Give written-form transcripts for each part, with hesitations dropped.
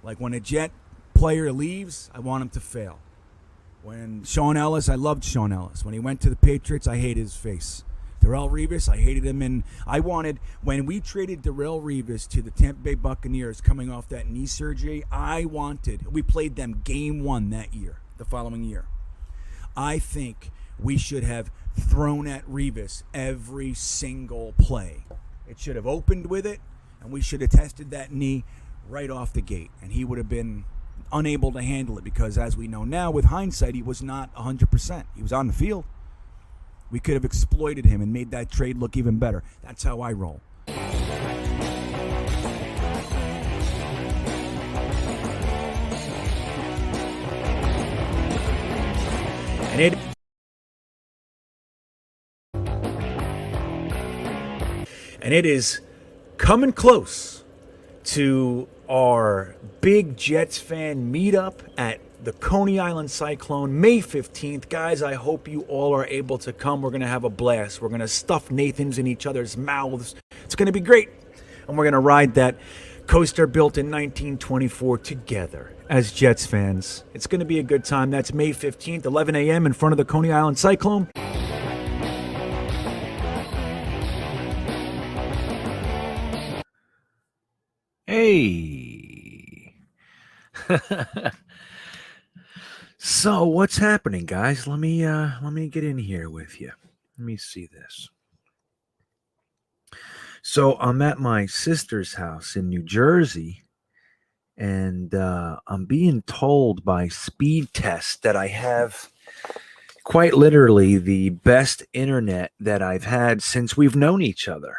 Like when a Jet player leaves, I want him to fail. When Sean Ellis, I loved Sean Ellis. When he went to the Patriots, I hated his face. Darrelle Revis, I hated him. And I wanted, when we traded Darrelle Revis to the Tampa Bay Buccaneers coming off that knee surgery, we played them game one that year, the following year. I think we should have thrown at Revis every single play. It should have opened with it, and we should have tested that knee right off the gate. And he would have been unable to handle it because, as we know now, with hindsight, he was not 100%. He was on the field. We could have exploited him and made that trade look even better. That's how I roll. And it is coming close to our big Jets fan meetup at the Coney Island Cyclone, May 15th. Guys, I hope you all are able to come. We're going to have a blast. We're going to stuff Nathans in each other's mouths. It's going to be great. And we're going to ride that coaster built in 1924 together as Jets fans. It's going to be a good time. That's May 15th, 11 a.m. in front of the Coney Island Cyclone. Hey. So what's happening, guys? Let me get in here with you. Let me see this. So I'm at my sister's house in New Jersey, and I'm being told by speed test that I have quite literally the best internet that I've had since we've known each other.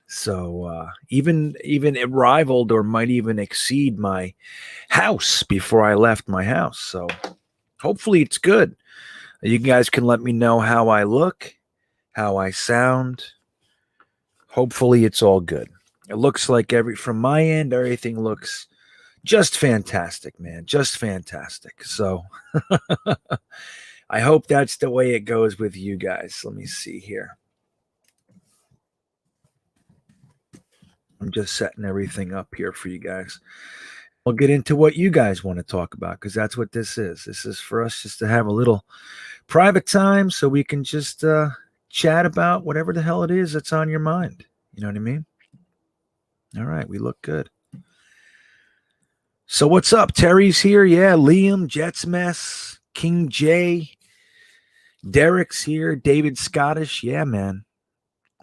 So even it rivaled or might even exceed my house before I left my house. So hopefully it's good. You guys can let me know how I look, how I sound. Hopefully it's all good. It looks like from my end, everything looks just fantastic, man. Just fantastic. So I hope that's the way it goes with you guys. Let me see here. I'm just setting everything up here for you guys. We'll get into what you guys want to talk about, because that's what this is. This is for us just to have a little private time so we can just chat about whatever the hell it is that's on your mind. You know what I mean? All right, we look good. So what's up? Terry's here. Yeah, Liam, Jets Mess, King J, Derek's here, David Scottish. Yeah, man.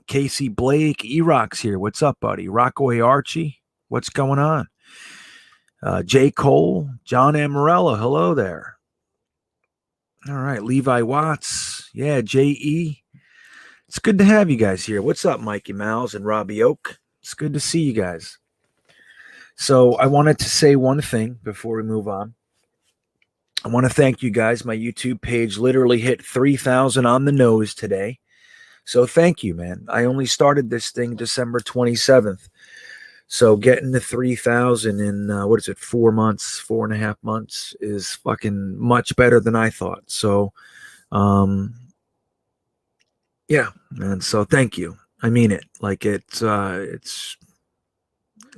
Casey Blake, E-Rock's here. What's up, buddy? Rockaway Archie, what's going on? J. Cole, John Amarello, hello there. All right, Levi Watts. Yeah, J.E. It's good to have you guys here. What's up, Mikey Mouse and Robbie Oak? It's good to see you guys. So I wanted to say one thing before we move on. I want to thank you guys. My YouTube page literally hit 3,000 on the nose today. So thank you, man. I only started this thing December 27th. So getting to 3,000 in, 4.5 months is fucking much better than I thought. So, yeah, man. So thank you. I mean it. Like it's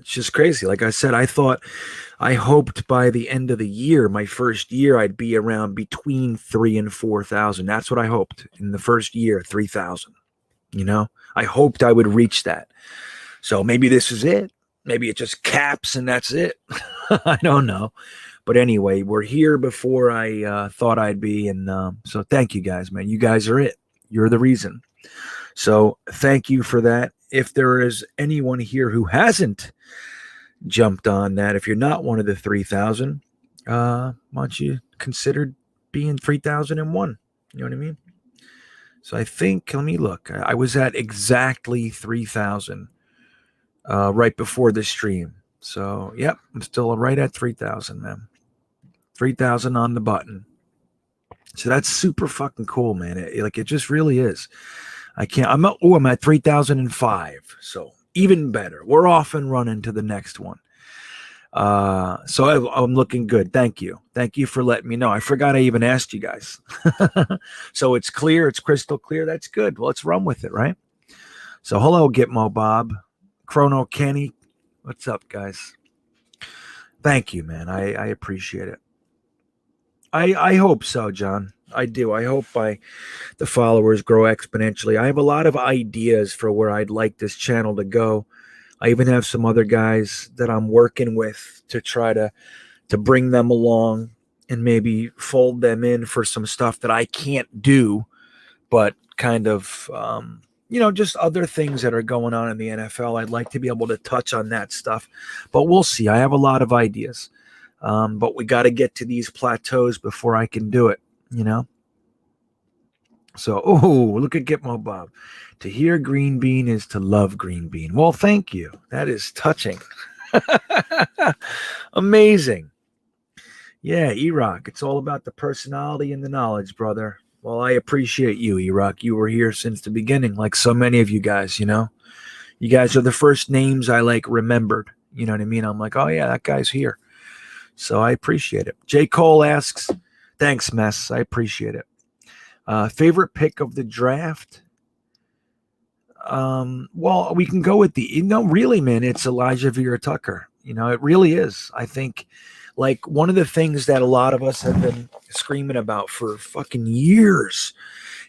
just crazy. Like I said, I hoped by the end of the year, my first year, I'd be around between 3,000 and 4,000. That's what I hoped in the first year, 3,000. You know, I hoped I would reach that. So maybe this is it. Maybe it just caps and that's it. I don't know. But anyway, we're here before I thought I'd be. And so thank you guys, man. You guys are it. You're the reason. So thank you for that. If there is anyone here who hasn't jumped on that, if you're not one of the 3,000, why don't you consider being 3,001? You know what I mean? So I think, let me look. I was at exactly 3,000 right before this stream. So, yep, I'm still right at 3,000, man. 3,000 on the button. So that's super fucking cool, man. It just really is. I'm at 3,005. So even better. We're off and running to the next one. So I'm looking good. Thank you. Thank you for letting me know. I forgot I even asked you guys. So it's clear. It's crystal clear. That's good. Well, let's run with it, right? So hello, Gitmo Bob, Chrono Kenny. What's up, guys? Thank you, man. I appreciate it. I hope so, John. I do. I hope the followers grow exponentially. I have a lot of ideas for where I'd like this channel to go. I even have some other guys that I'm working with to try to bring them along and maybe fold them in for some stuff that I can't do, but kind of just other things that are going on in the NFL. I'd like to be able to touch on that stuff, but we'll see. I have a lot of ideas, but we got to get to these plateaus before I can do it. So, look at Gitmo Bob. To hear Green Bean is to love Green Bean. Well, thank you. That is touching. Amazing. Yeah, E-Rock. It's all about the personality and the knowledge, brother. Well, I appreciate you, E-Rock. You were here since the beginning, like so many of you guys, You guys are the first names I remembered. You know what I mean? I'm like, oh yeah, that guy's here. So I appreciate it. J. Cole asks, thanks, Mess. I appreciate it. Favorite pick of the draft? Well, we can go with really, man, it's Elijah Vera Tucker. It really is. I think one of the things that a lot of us have been screaming about for fucking years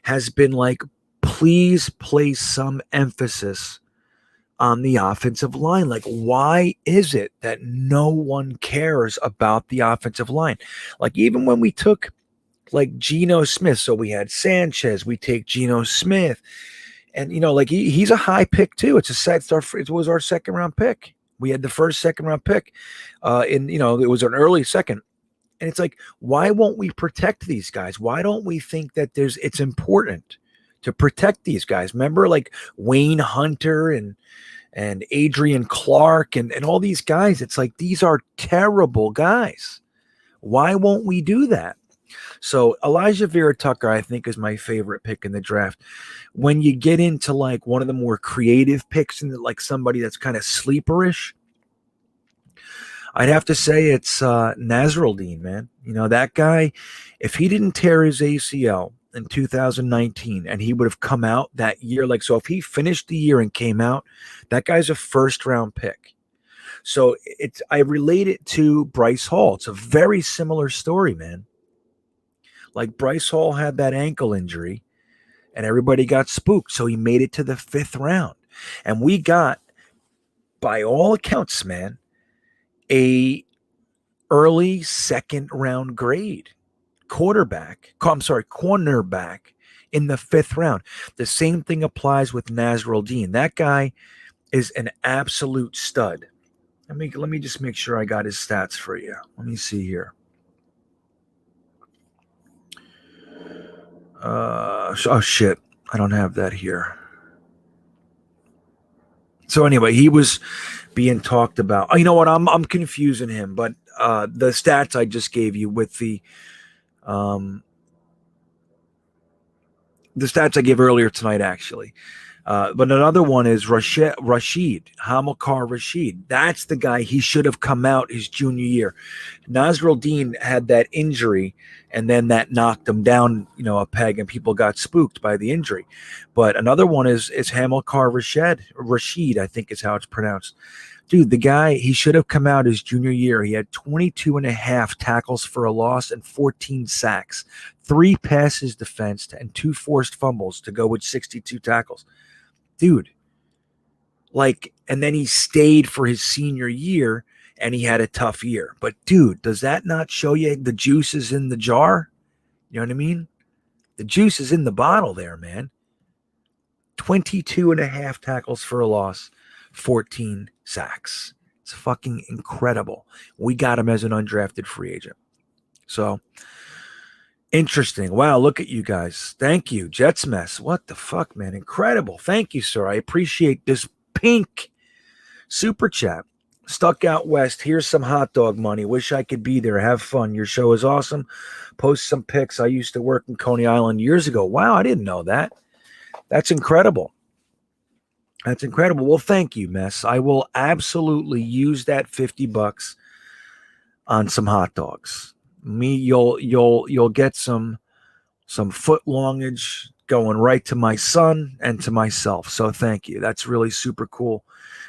has been please place some emphasis on the offensive line. Why is it that no one cares about the offensive line? Even when we took Geno Smith, so we had Sanchez, we take Geno Smith, and he's a high pick too. It was our second round pick. We had the first second round pick, it was an early second, and it's why won't we protect these guys? Why don't we think that it's important to protect these guys? Remember, Wayne Hunter and Adrian Clark and all these guys. It's these are terrible guys. Why won't we do that? So Elijah Vera Tucker, I think, is my favorite pick in the draft. When you get into one of the more creative picks and somebody that's kind of sleeperish, I'd have to say it's Nasruddin, man. That guy, if he didn't tear his ACL in 2019 and he would have come out that year, so if he finished the year and came out, that guy's a first round pick. So I relate it to Bryce Hall. It's a very similar story, man. Bryce Hall had that ankle injury and everybody got spooked. So he made it to the 5th round. And we got, by all accounts, man, a early 2nd round grade cornerback in the 5th round. The same thing applies with Nasruddin. That guy is an absolute stud. Let me just make sure I got his stats for you. Let me see here. Oh shit, I don't have that here. So anyway, he was being talked about. Oh, you know what? I'm confusing him, but the stats I just gave you with the stats I gave earlier tonight, actually. But another one is Hamilcar Rashid. That's the guy. He should have come out his junior year. Nasruddin had that injury, and then that knocked him down, a peg, and people got spooked by the injury. But another one is Hamilcar Rashid, I think is how it's pronounced. Dude, the guy, he should have come out his junior year. He had 22 and a half tackles for a loss and 14 sacks, 3 passes defensed, and 2 forced fumbles to go with 62 tackles. Dude, and then he stayed for his senior year and he had a tough year. But dude, does that not show you the juice is in the jar? You know what I mean? The juice is in the bottle there, man. 22 and a half tackles for a loss, 14 sacks. It's fucking incredible. We got him as an undrafted free agent. So interesting. Wow, look at you guys. Thank you. Jets Mess. What the fuck, man? Incredible. Thank you, sir. I appreciate this pink super chat. Stuck out west. Here's some hot dog money. Wish I could be there. Have fun. Your show is awesome. Post some pics. I used to work in Coney Island years ago. Wow, I didn't know that. That's incredible. That's incredible. Well, thank you, Mess. I will absolutely use that $50 on some hot dogs. You'll get some foot longage going right to my son and to myself. So thank you. That's really super cool.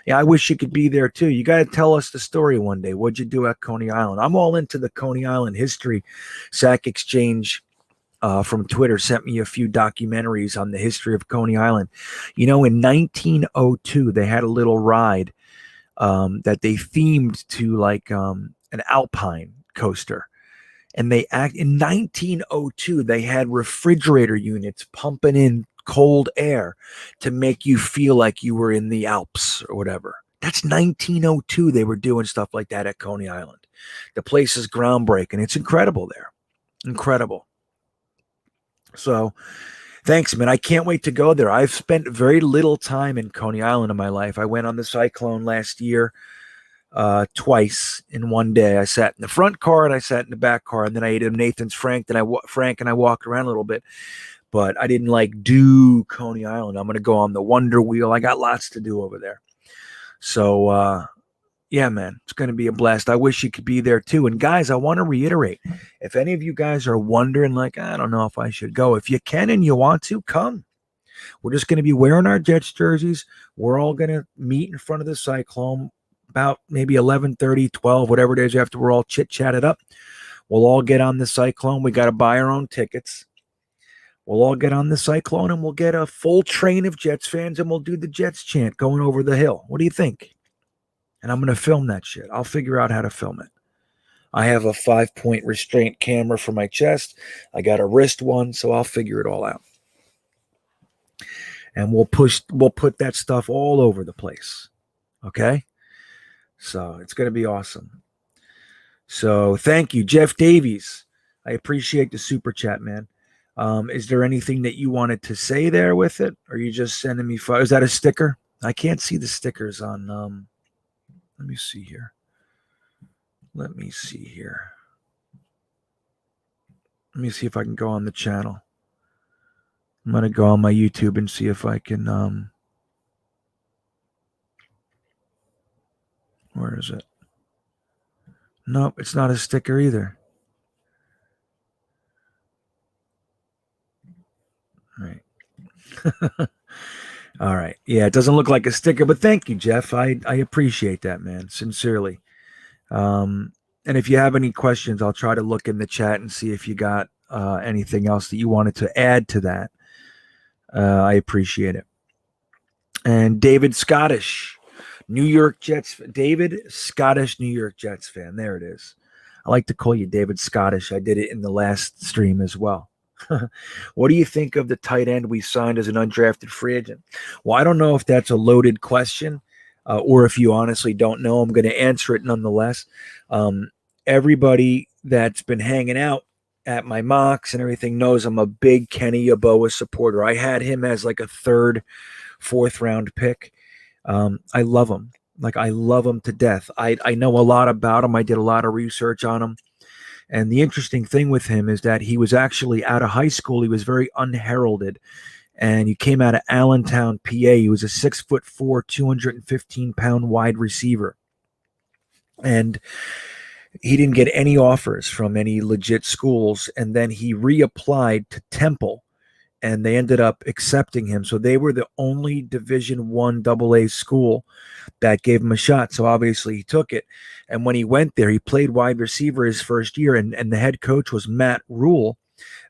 Yeah, I wish you could be there too. You got to tell us the story one day. What'd you do at Coney Island? I'm all into the Coney Island history. Sack Exchange from Twitter sent me a few documentaries on the history of Coney Island. In 1902, they had a little ride that they themed to like an alpine coaster. And in 1902, they had refrigerator units pumping in cold air to make you feel like you were in the Alps or whatever. That's 1902. They were doing stuff like that at Coney Island. The place is groundbreaking. It's incredible there. Incredible. So thanks, man. I can't wait to go there. I've spent very little time in Coney Island in my life. I went on the Cyclone last year twice in one day. I sat in the front car and I sat in the back car, and then I ate at Nathan's Frank. Frank and I walked around a little bit, but I didn't like do Coney Island. I'm going to go on the Wonder Wheel. I got lots to do over there. So, yeah, man, it's going to be a blast. I wish you could be there too. And guys, I want to reiterate, if any of you guys are wondering, like, I don't know if I should go, if you can and you want to, come. We're just going to be wearing our Jets jerseys. We're all going to meet in front of the Cyclone about maybe 11:30, 12, whatever it is, after we're all chit-chatted up. We'll all get on the Cyclone. We got to buy our own tickets. We'll all get on the Cyclone and we'll get a full train of Jets fans and we'll do the Jets chant going over the hill. What do you think? And I'm going to film that shit. I'll figure out how to film it. I have a 5-point restraint camera for my chest. I got a wrist one, so I'll figure it all out. And we'll put that stuff all over the place. Okay? So it's going to be awesome. So thank you, Jeff Davies. I appreciate the super chat, man. Is there anything that you wanted to say there with it? Or are you just sending me is that a sticker? I can't see the stickers on let me see here. Let me see if I can go on the channel. I'm going to go on my YouTube and see if I can where is it? Nope, it's not a sticker either. Right. All right. Yeah, it doesn't look like a sticker, but thank you, Jeff. I appreciate that, man, sincerely. And if you have any questions, I'll try to look in the chat and see if you got anything else that you wanted to add to that. I appreciate it. And David Scottish, New York Jets. David Scottish, New York Jets fan. There it is. I like to call you David Scottish. I did it in the last stream as well. What do you think of the tight end we signed as an undrafted free agent? Well, I don't know if that's a loaded question or if you honestly don't know. I'm going to answer it nonetheless. Everybody that's been hanging out at my mocks and everything knows I'm a big Kenny Yeboah supporter. I had him as like a 3rd, 4th round pick. I love him. Like, I love him to death. I know a lot about him. I did a lot of research on him. And the interesting thing with him is that he was actually out of high school. He was very unheralded. And he came out of Allentown, PA. He was a 6'4", 215-pound wide receiver. And he didn't get any offers from any legit schools. And then he reapplied to Temple, and they ended up accepting him. So they were the only Division I AA school that gave him a shot. So obviously he took it. And when he went there, he played wide receiver his first year, and the head coach was Matt Rule.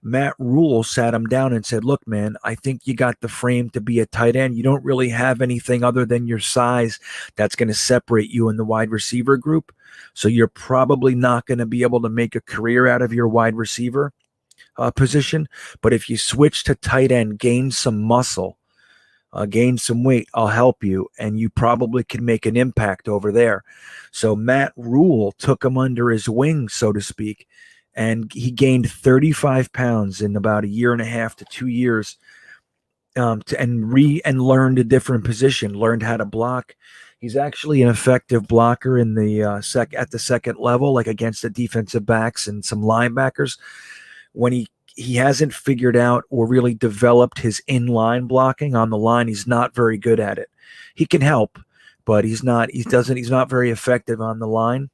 Matt Rule sat him down and said, look, man, I think you got the frame to be a tight end. You don't really have anything other than your size that's going to separate you in the wide receiver group. So you're probably not going to be able to make a career out of your wide receiver position. But if you switch to tight end, gain some muscle, gain some weight, I'll help you, and you probably can make an impact over there. So Matt Rule took him under his wing, so to speak, and he gained 35 pounds in about 1.5 to 2 years, and learned a different position, learned how to block. He's actually an effective blocker in the at the second level, like against the defensive backs and some linebackers. When he hasn't figured out or really developed his inline blocking on the line, he's not very good at it. He can help, but he's not very effective on the line.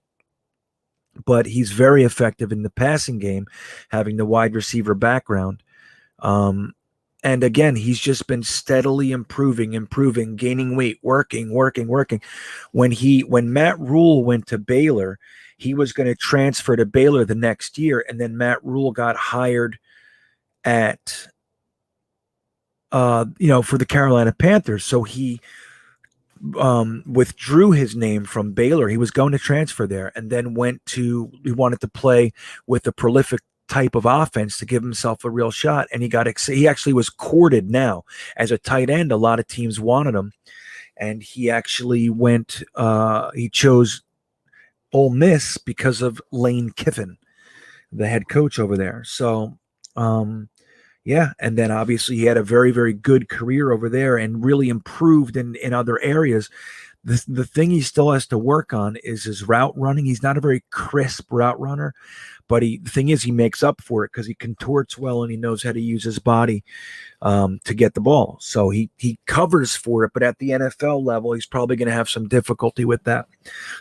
But he's very effective in the passing game, having the wide receiver background. And again, he's just been steadily improving, gaining weight, working. When Matt Rule went to Baylor, he was going to transfer to Baylor the next year, and then Matt Rule got hired at for the Carolina Panthers. So he withdrew his name from Baylor. He was going to transfer there, and then he wanted to play with a prolific type of offense to give himself a real shot. And he actually was courted now as a tight end. A lot of teams wanted him, and he actually he chose Ole Miss because of Lane Kiffin, the head coach over there. So, yeah. And then obviously he had a very, very good career over there and really improved in other areas. The thing he still has to work on is his route running. He's not a very crisp route runner, but the thing is he makes up for it because he contorts well and he knows how to use his body to get the ball. So he covers for it, but at the NFL level, he's probably going to have some difficulty with that.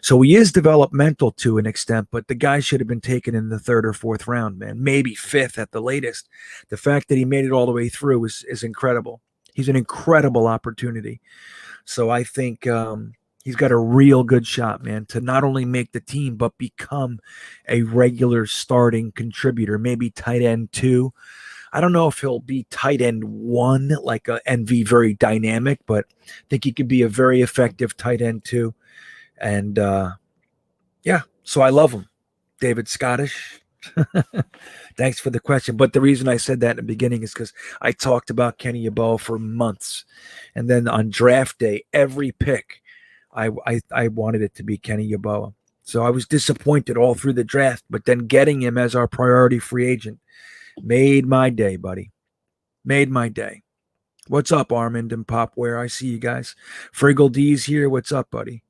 So he is developmental to an extent, but the guy should have been taken in the 3rd or 4th round, man, maybe 5th at the latest. The fact that he made it all the way through is incredible. He's an incredible opportunity. So I think he's got a real good shot, man, to not only make the team, but become a regular starting contributor, maybe tight end 2. I don't know if he'll be tight end 1, and be very dynamic, but I think he could be a very effective tight end 2. And yeah, so I love him. David Scottish. Thanks for the question. But the reason I said that in the beginning is because I talked about Kenny Yeboah for months. And then on draft day, every pick, I wanted it to be Kenny Yeboah. So I was disappointed all through the draft, but then getting him as our priority free agent made my day, buddy. Made my day. What's up, Armand and Popware? I see you guys. Friggle D's here. What's up, buddy?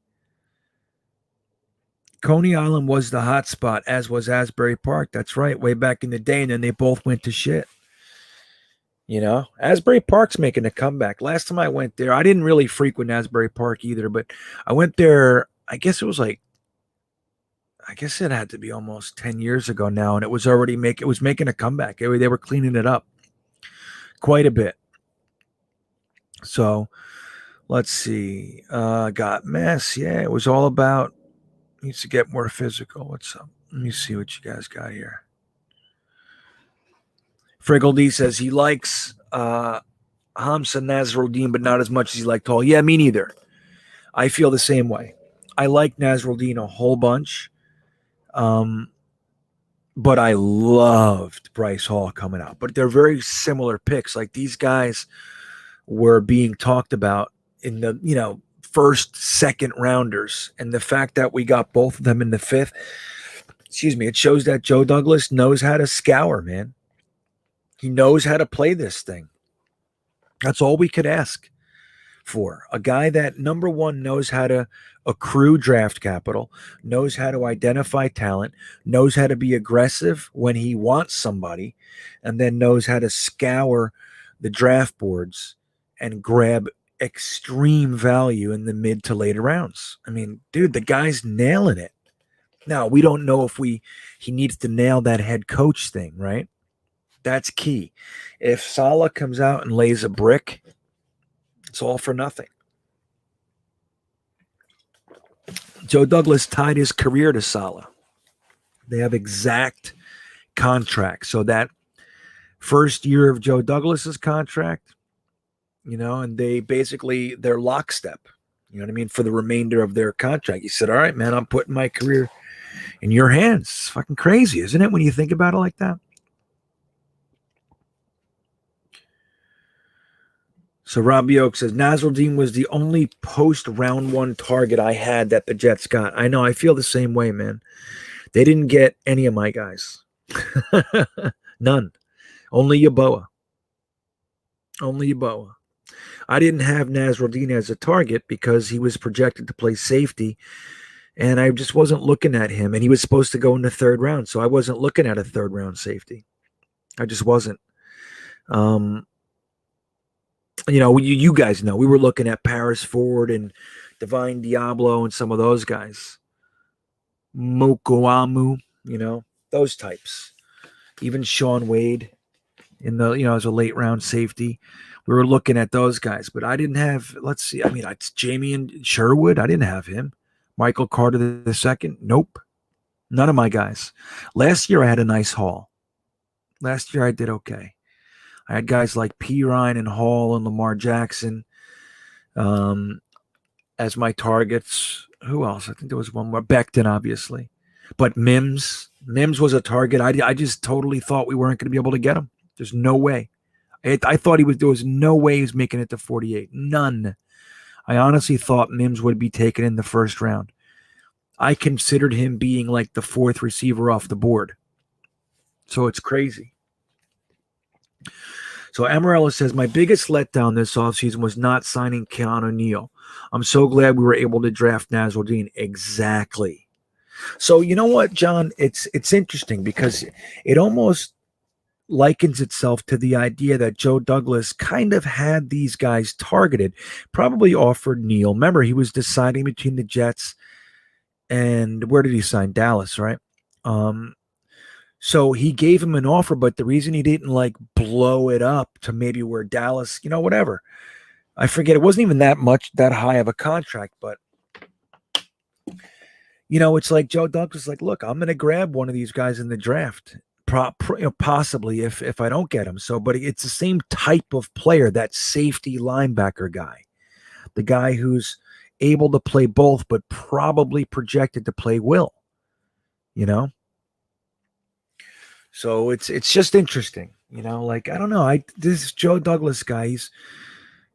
Coney Island was the hot spot, as was Asbury Park. That's right, way back in the day, and then they both went to shit. Asbury Park's making a comeback. Last time I went there, I didn't really frequent Asbury Park either, but I went there, I guess it had to be almost 10 years ago now, and it was making a comeback. They were cleaning it up quite a bit. So let's see. Got mess. Yeah, it was all about needs to get more physical. What's up? Let me see what you guys got here. Friggledy says he likes Hamza Nasruddin, but not as much as he liked Hall. Yeah, me neither. I feel the same way. I like Nasruddin a whole bunch. But I loved Bryce Hall coming out. But they're very similar picks. Like these guys were being talked about in the, first, second rounders. And the fact that we got both of them in the 5th, it shows that Joe Douglas knows how to scour, man. He knows how to play this thing. That's all we could ask for. A guy that, number one, knows how to accrue draft capital, knows how to identify talent, knows how to be aggressive when he wants somebody, and then knows how to scour the draft boards and grab extreme value in the mid to later rounds. I mean, dude, the guy's nailing it. Now, we don't know if he needs to nail that head coach thing, right? That's key. If Saleh comes out and lays a brick, it's all for nothing. Joe Douglas tied his career to Saleh. They have exact contracts. So that first year of Joe Douglas's contract, and they're lockstep, for the remainder of their contract. He said, all right, man, I'm putting my career in your hands. It's fucking crazy, isn't it, when you think about it like that? So Robbie Oak says, Nasruddin was the only post-round 1 target I had that the Jets got. I know, I feel the same way, man. They didn't get any of my guys. None. Only Yeboah. I didn't have Nasruddin as a target because he was projected to play safety, and I just wasn't looking at him. And he was supposed to go in the 3rd round, so I wasn't looking at a 3rd-round safety. I just wasn't. You guys know we were looking at Paris Ford and Divine Diablo and some of those guys. Mokoamu, those types. Even Sean Wade, in the, as a late round safety. We were looking at those guys, but I didn't have, let's see, it's Jamie and Sherwood. I didn't have him. Michael Carter the second. Nope. None of my guys. Last year I had a nice haul. Last year I did okay. I had guys like P. Ryan and Hall and Lamar Jackson as my targets. Who else? I think there was one more. Becton, obviously. But Mims was a target. I just totally thought we weren't going to be able to get him. There's no way. I thought there was no way he was making it to 48. None. I honestly thought Mims would be taken in the first round. I considered him being like the fourth receiver off the board. So it's crazy. So Amarella says, my biggest letdown this offseason was not signing Keanu Neal. I'm so glad we were able to draft Nasruddin. Exactly. So you know what, John? It's interesting because it almost likens itself to the idea that Joe Douglas kind of had these guys targeted, probably offered Neal. Remember, he was deciding between the Jets and where did he sign? Dallas, right? So he gave him an offer, but the reason he didn't like blow it up to maybe where Dallas, whatever. I forget. It wasn't even that high of a contract, but it's like Joe Douglas, like, look, I'm going to grab one of these guys in the draft. Possibly if I don't get him. So, but it's the same type of player, that safety linebacker guy, the guy who's able to play both, but probably projected to play will, So it's just interesting, like, I don't know. This Joe Douglas guy,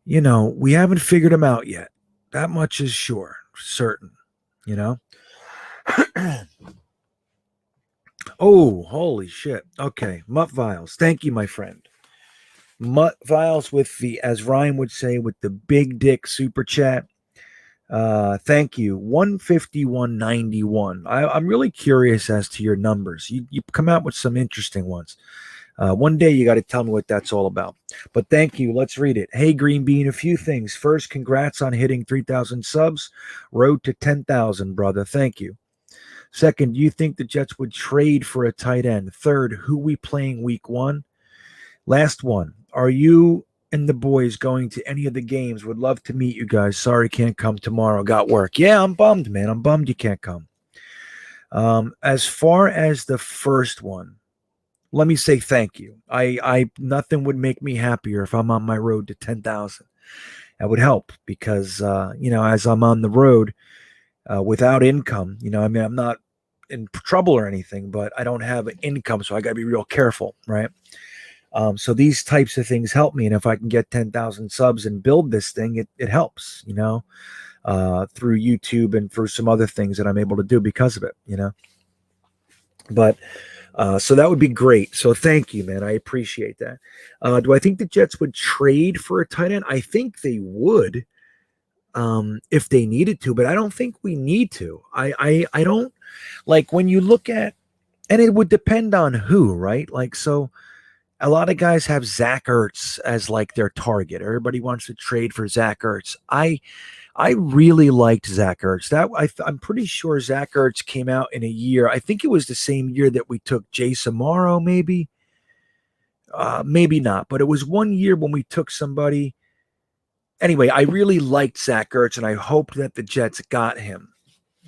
we haven't figured him out yet. That much is certain. Oh, holy shit. Okay. Mutt Viles. Thank you, my friend. Mutt Viles with the, as Ryan would say, with the big dick super chat. Thank you. 151.91. I'm really curious as to your numbers. You come out with some interesting ones. One day you got to tell me what that's all about. But thank you. Let's read it. Hey, Green Bean, a few things. First, congrats on hitting 3,000 subs. Road to 10,000, brother. Thank you. Second, do you think the Jets would trade for a tight end? Third, who we playing week 1? Last one. Are you and the boys going to any of the games? Would love to meet you guys. Sorry, can't come tomorrow. Got work. Yeah, I'm bummed, man. I'm bummed you can't come. As far as the first one, let me say thank you. I nothing would make me happier if I'm on my road to 10,000. That would help because, as I'm on the road without income, I'm not in trouble or anything, but I don't have an income, so I got to be real careful, right? So these types of things help me. And if I can get 10,000 subs and build this thing, it helps, through YouTube and through some other things that I'm able to do because of it, But so that would be great. So thank you, man. I appreciate that. Do I think the Jets would trade for a tight end? I think they would if they needed to, but I don't think we need to. I don't like when you look at, and it would depend on who, right? Like, so a lot of guys have Zach Ertz as like their target. Everybody wants to trade for Zach Ertz. I really liked Zach Ertz. I'm pretty sure Zach Ertz came out in a year. I think it was the same year that we took Jason Morrow, maybe. Maybe not, but it was one year when we took somebody. Anyway, I really liked Zach Ertz, and I hoped that the Jets got him,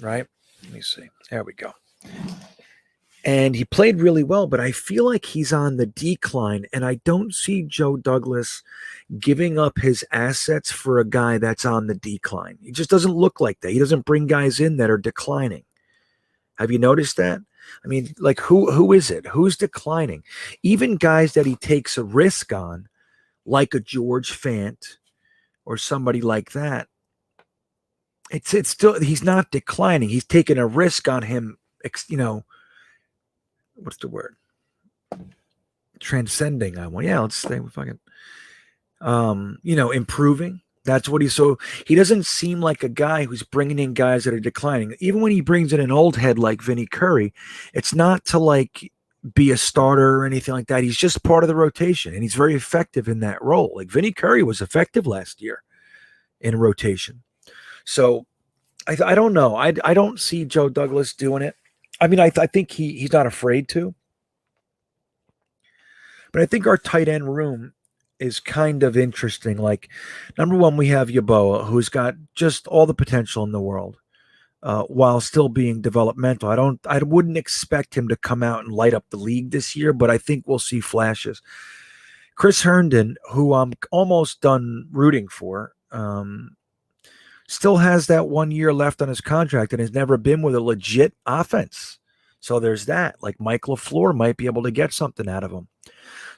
right? Let me see. There we go. And he played really well, but I feel like he's on the decline, and I don't see Joe Douglas giving up his assets for a guy that's on the decline. He just doesn't look like that. He doesn't bring guys in that are declining. Have you noticed that? I mean, like, who is it? Who's declining? Even guys that he takes a risk on, like a George Fant or somebody like that, it's still, he's not declining. He's taking a risk on him, what's the word? Transcending. Let's stay with fucking, improving. That's what so he doesn't seem like a guy who's bringing in guys that are declining. Even when he brings in an old head like Vinny Curry, it's not to like be a starter or anything like that. He's just part of the rotation, and he's very effective in that role. Like Vinny Curry was effective last year in rotation. So I don't know. I don't see Joe Douglas doing it. I mean, I think he's not afraid to. But I think our tight end room is kind of interesting. Like, number one, we have Yeboah, who's got just all the potential in the world, while still being developmental. I wouldn't expect him to come out and light up the league this year, but I think we'll see flashes. Chris Herndon, who I'm almost done rooting for, still has that 1 year left on his contract and has never been with a legit offense. So there's that. Like Mike LaFleur might be able to get something out of him.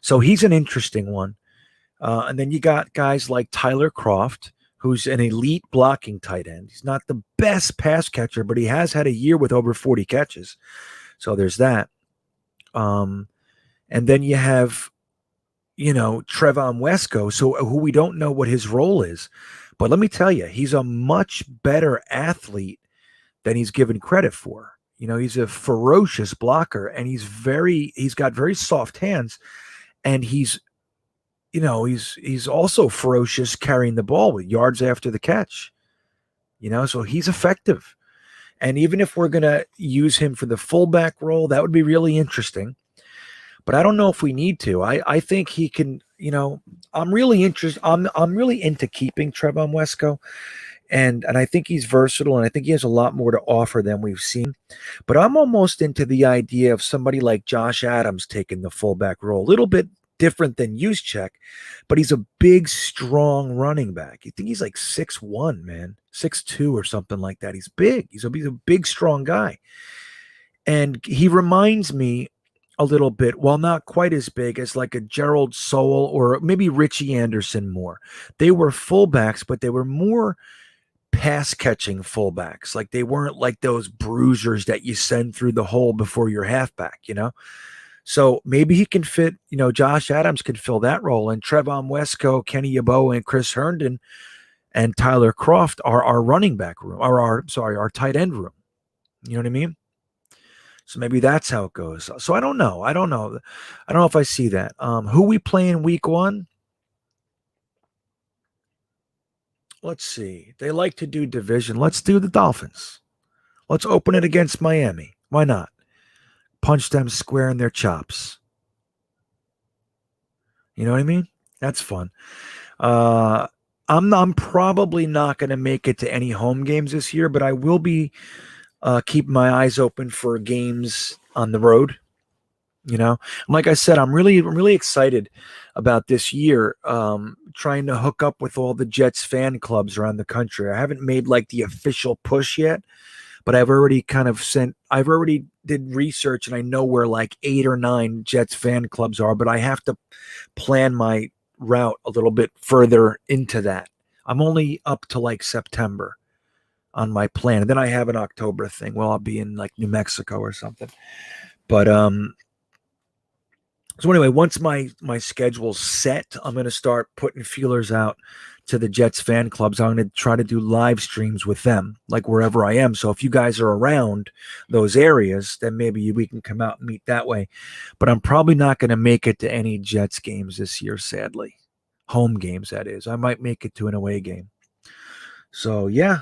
So he's an interesting one. And then you got guys like Tyler Croft, who's an elite blocking tight end. He's not the best pass catcher, but he has had a year with over 40 catches. So there's that. And then you have, Trevon Wesco, so who we don't know what his role is. But let me tell you, he's a much better athlete than he's given credit for. He's a ferocious blocker, and he's got very soft hands, and he's also ferocious carrying the ball with yards after the catch. So he's effective. And even if we're going to use him for the fullback role, that would be really interesting. But I don't know if we need to. I think he can, I'm really interested. I'm really into keeping Trevon Wesco. And I think he's versatile, and I think he has a lot more to offer than we've seen. But I'm almost into the idea of somebody like Josh Adams taking the fullback role. A little bit different than Juszczyk, but he's a big, strong running back. You think he's like 6'1", man, 6'2" or something like that. He's big. He's a big, strong guy. And he reminds me a little bit, while not quite as big, as like a Gerald Sowell or maybe Richie Anderson more. They were fullbacks, but they were more pass catching fullbacks. Like they weren't like those bruisers that you send through the hole before your halfback, So maybe he can fit, Josh Adams can fill that role, and Trevon Wesco, Kenny Yeboah, and Chris Herndon and Tyler Croft are our running back room, or our tight end room. You know what I mean? So maybe that's how it goes. So I don't know. I don't know if I see that. Who we play in week 1? Let's see. They like to do division. Let's do the Dolphins. Let's open it against Miami. Why not? Punch them square in their chops. You know what I mean? That's fun. I'm probably not going to make it to any home games this year, but I will be keeping my eyes open for games on the road. And like I said, I'm really excited about this year, trying to hook up with all the Jets fan clubs around the country. I haven't made like the official push yet, but I've already did research, and I know where like 8 or 9 Jets fan clubs are, but I have to plan my route a little bit further into that. I'm only up to like September on my plan. And then I have an October thing. Well, I'll be in like New Mexico or something. But so anyway, once my schedule's set, I'm going to start putting feelers out to the Jets fan clubs. I'm going to try to do live streams with them, like wherever I am. So if you guys are around those areas, then maybe we can come out and meet that way. But I'm probably not going to make it to any Jets games this year, sadly. Home games, that is. I might make it to an away game. So yeah,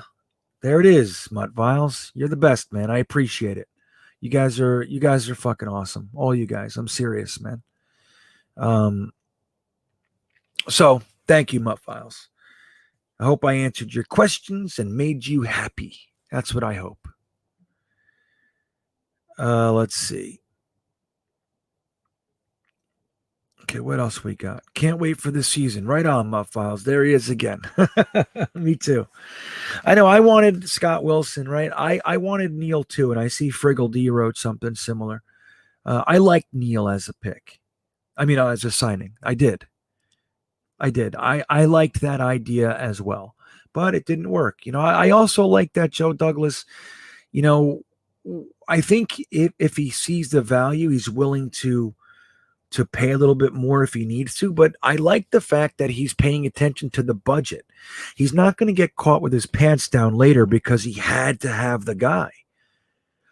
there it is, Mutt Viles. You're the best, man. I appreciate it. You guys are fucking awesome. All you guys. I'm serious, man. So thank you, Mutt Files. I hope I answered your questions and made you happy. That's what I hope. Let's see. Okay, what else we got? Can't wait for the season. Right on, Mutt Files. There he is again. Me too. I know I wanted Scott Wilson, right? I wanted Neil too, and I see Friggle D wrote something similar. I liked Neil as a pick. I mean, as a signing. I did. I liked that idea as well, but it didn't work. I also like that Joe Douglas, I think if he sees the value, he's willing to pay a little bit more if he needs to. But I like the fact that he's paying attention to the budget. He's not going to get caught with his pants down later because he had to have the guy.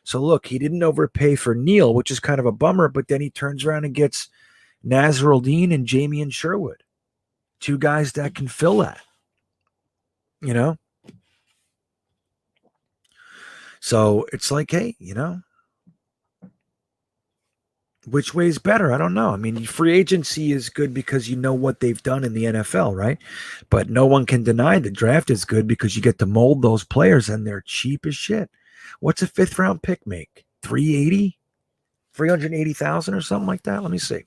So look, he didn't overpay for Neil, which is kind of a bummer, but then he turns around and gets Nasruddin and Jamie Sherwood. 2 guys that can fill that, So it's like, hey, Which way is better? I don't know. I mean, free agency is good because you know what they've done in the NFL, right? But no one can deny the draft is good because you get to mold those players and they're cheap as shit. What's a fifth round pick make? 380? 380,000 or something like that? Let me see.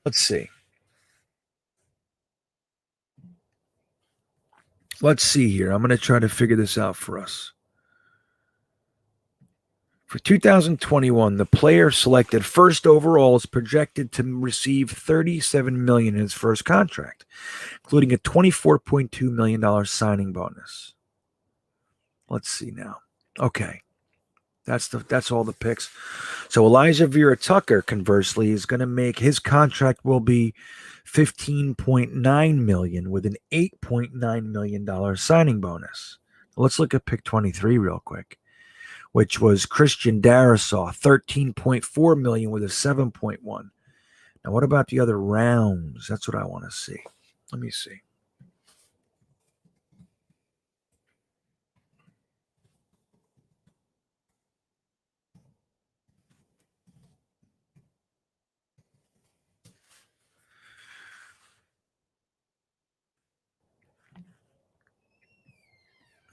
Let's see. Let's see here. I'm going to try to figure this out for us. For 2021, the player selected first overall is projected to receive $37 million in his first contract, including a $24.2 million signing bonus. Let's see now. Okay. That's all the picks. So Elijah Vera Tucker, conversely, is going to make his contract will be $15.9 million with an $8.9 million signing bonus. Let's look at pick 23 real quick, which was Christian Darrisaw, $13.4 million with a 7.1. Now, what about the other rounds? That's what I want to see. Let me see.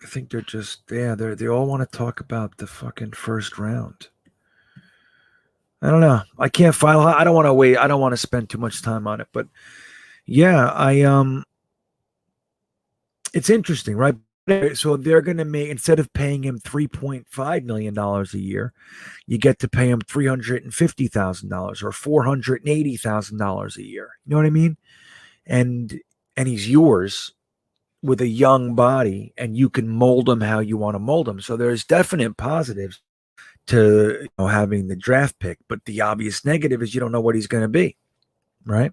I think they're just they all want to talk about the fucking first round. I don't know. I can't file. I don't want to wait. I don't want to spend too much time on it. But yeah, it's interesting, right? So they're gonna make, instead of paying him $3.5 million a year, you get to pay him $350,000 or $480,000 a year. You know what I mean? And he's yours with a young body, and you can mold him how you want to mold him. So there's definite positives to having the draft pick, but the obvious negative is you don't know what he's going to be, right?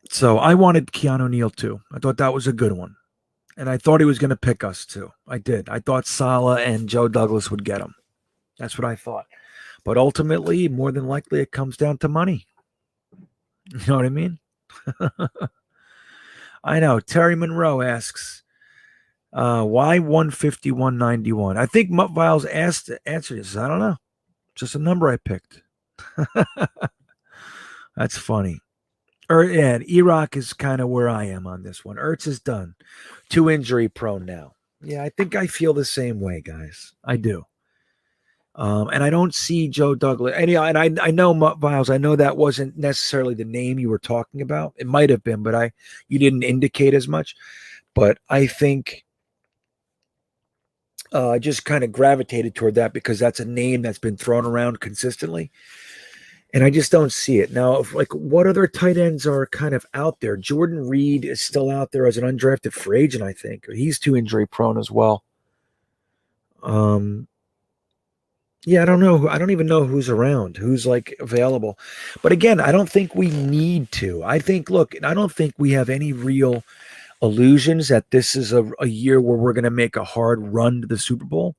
So I wanted Keanu Neal too. I thought that was a good one, and I thought he was going to pick us too. I did. I thought Saleh and Joe Douglas would get him. That's what I thought. But ultimately, more than likely, it comes down to money. You know what I mean? I know. Terry Monroe asks, why 151.91? I think Mutt Viles answered this. I don't know. Just a number I picked. That's funny. And Iraq is kind of where I am on this one. Ertz is done. Too injury prone now. Yeah, I think I feel the same way, guys. I do. And I don't see Joe Douglas. And I know Mutt Viles. I know that wasn't necessarily the name you were talking about. It might have been, but you didn't indicate as much. But I think I just kind of gravitated toward that because that's a name that's been thrown around consistently. And I just don't see it. Now, what other tight ends are kind of out there? Jordan Reed is still out there as an undrafted free agent, I think. He's too injury prone as well. Yeah, I don't know. I don't even know who's around, who's available. But again, I don't think we need to. I don't think we have any real illusions that this is a year where we're going to make a hard run to the Super Bowl.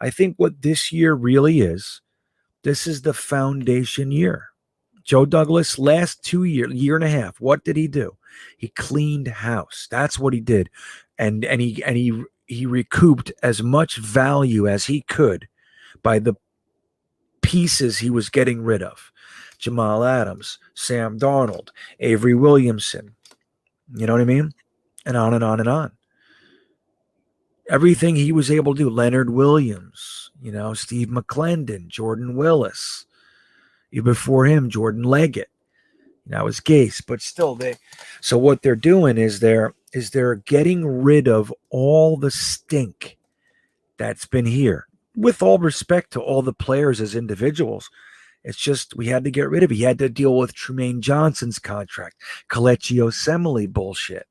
I think what this year really is, this is the foundation year. Joe Douglas, last year and a half, what did he do? He cleaned house. That's what he did. And he recouped as much value as he could by the pieces he was getting rid of. Jamal Adams, Sam Darnold, Avery Williamson. You know what I mean? And on and on and on. Everything he was able to do, Leonard Williams, Steve McClendon, Jordan Willis. Before him, Jordan Leggett. That was Gase, but still so what they're doing is they're getting rid of all the stink that's been here. With all respect to all the players as individuals, it's just we had to get rid of it. He had to deal with Trumaine Johnson's contract, Kelechi Osemele bullshit.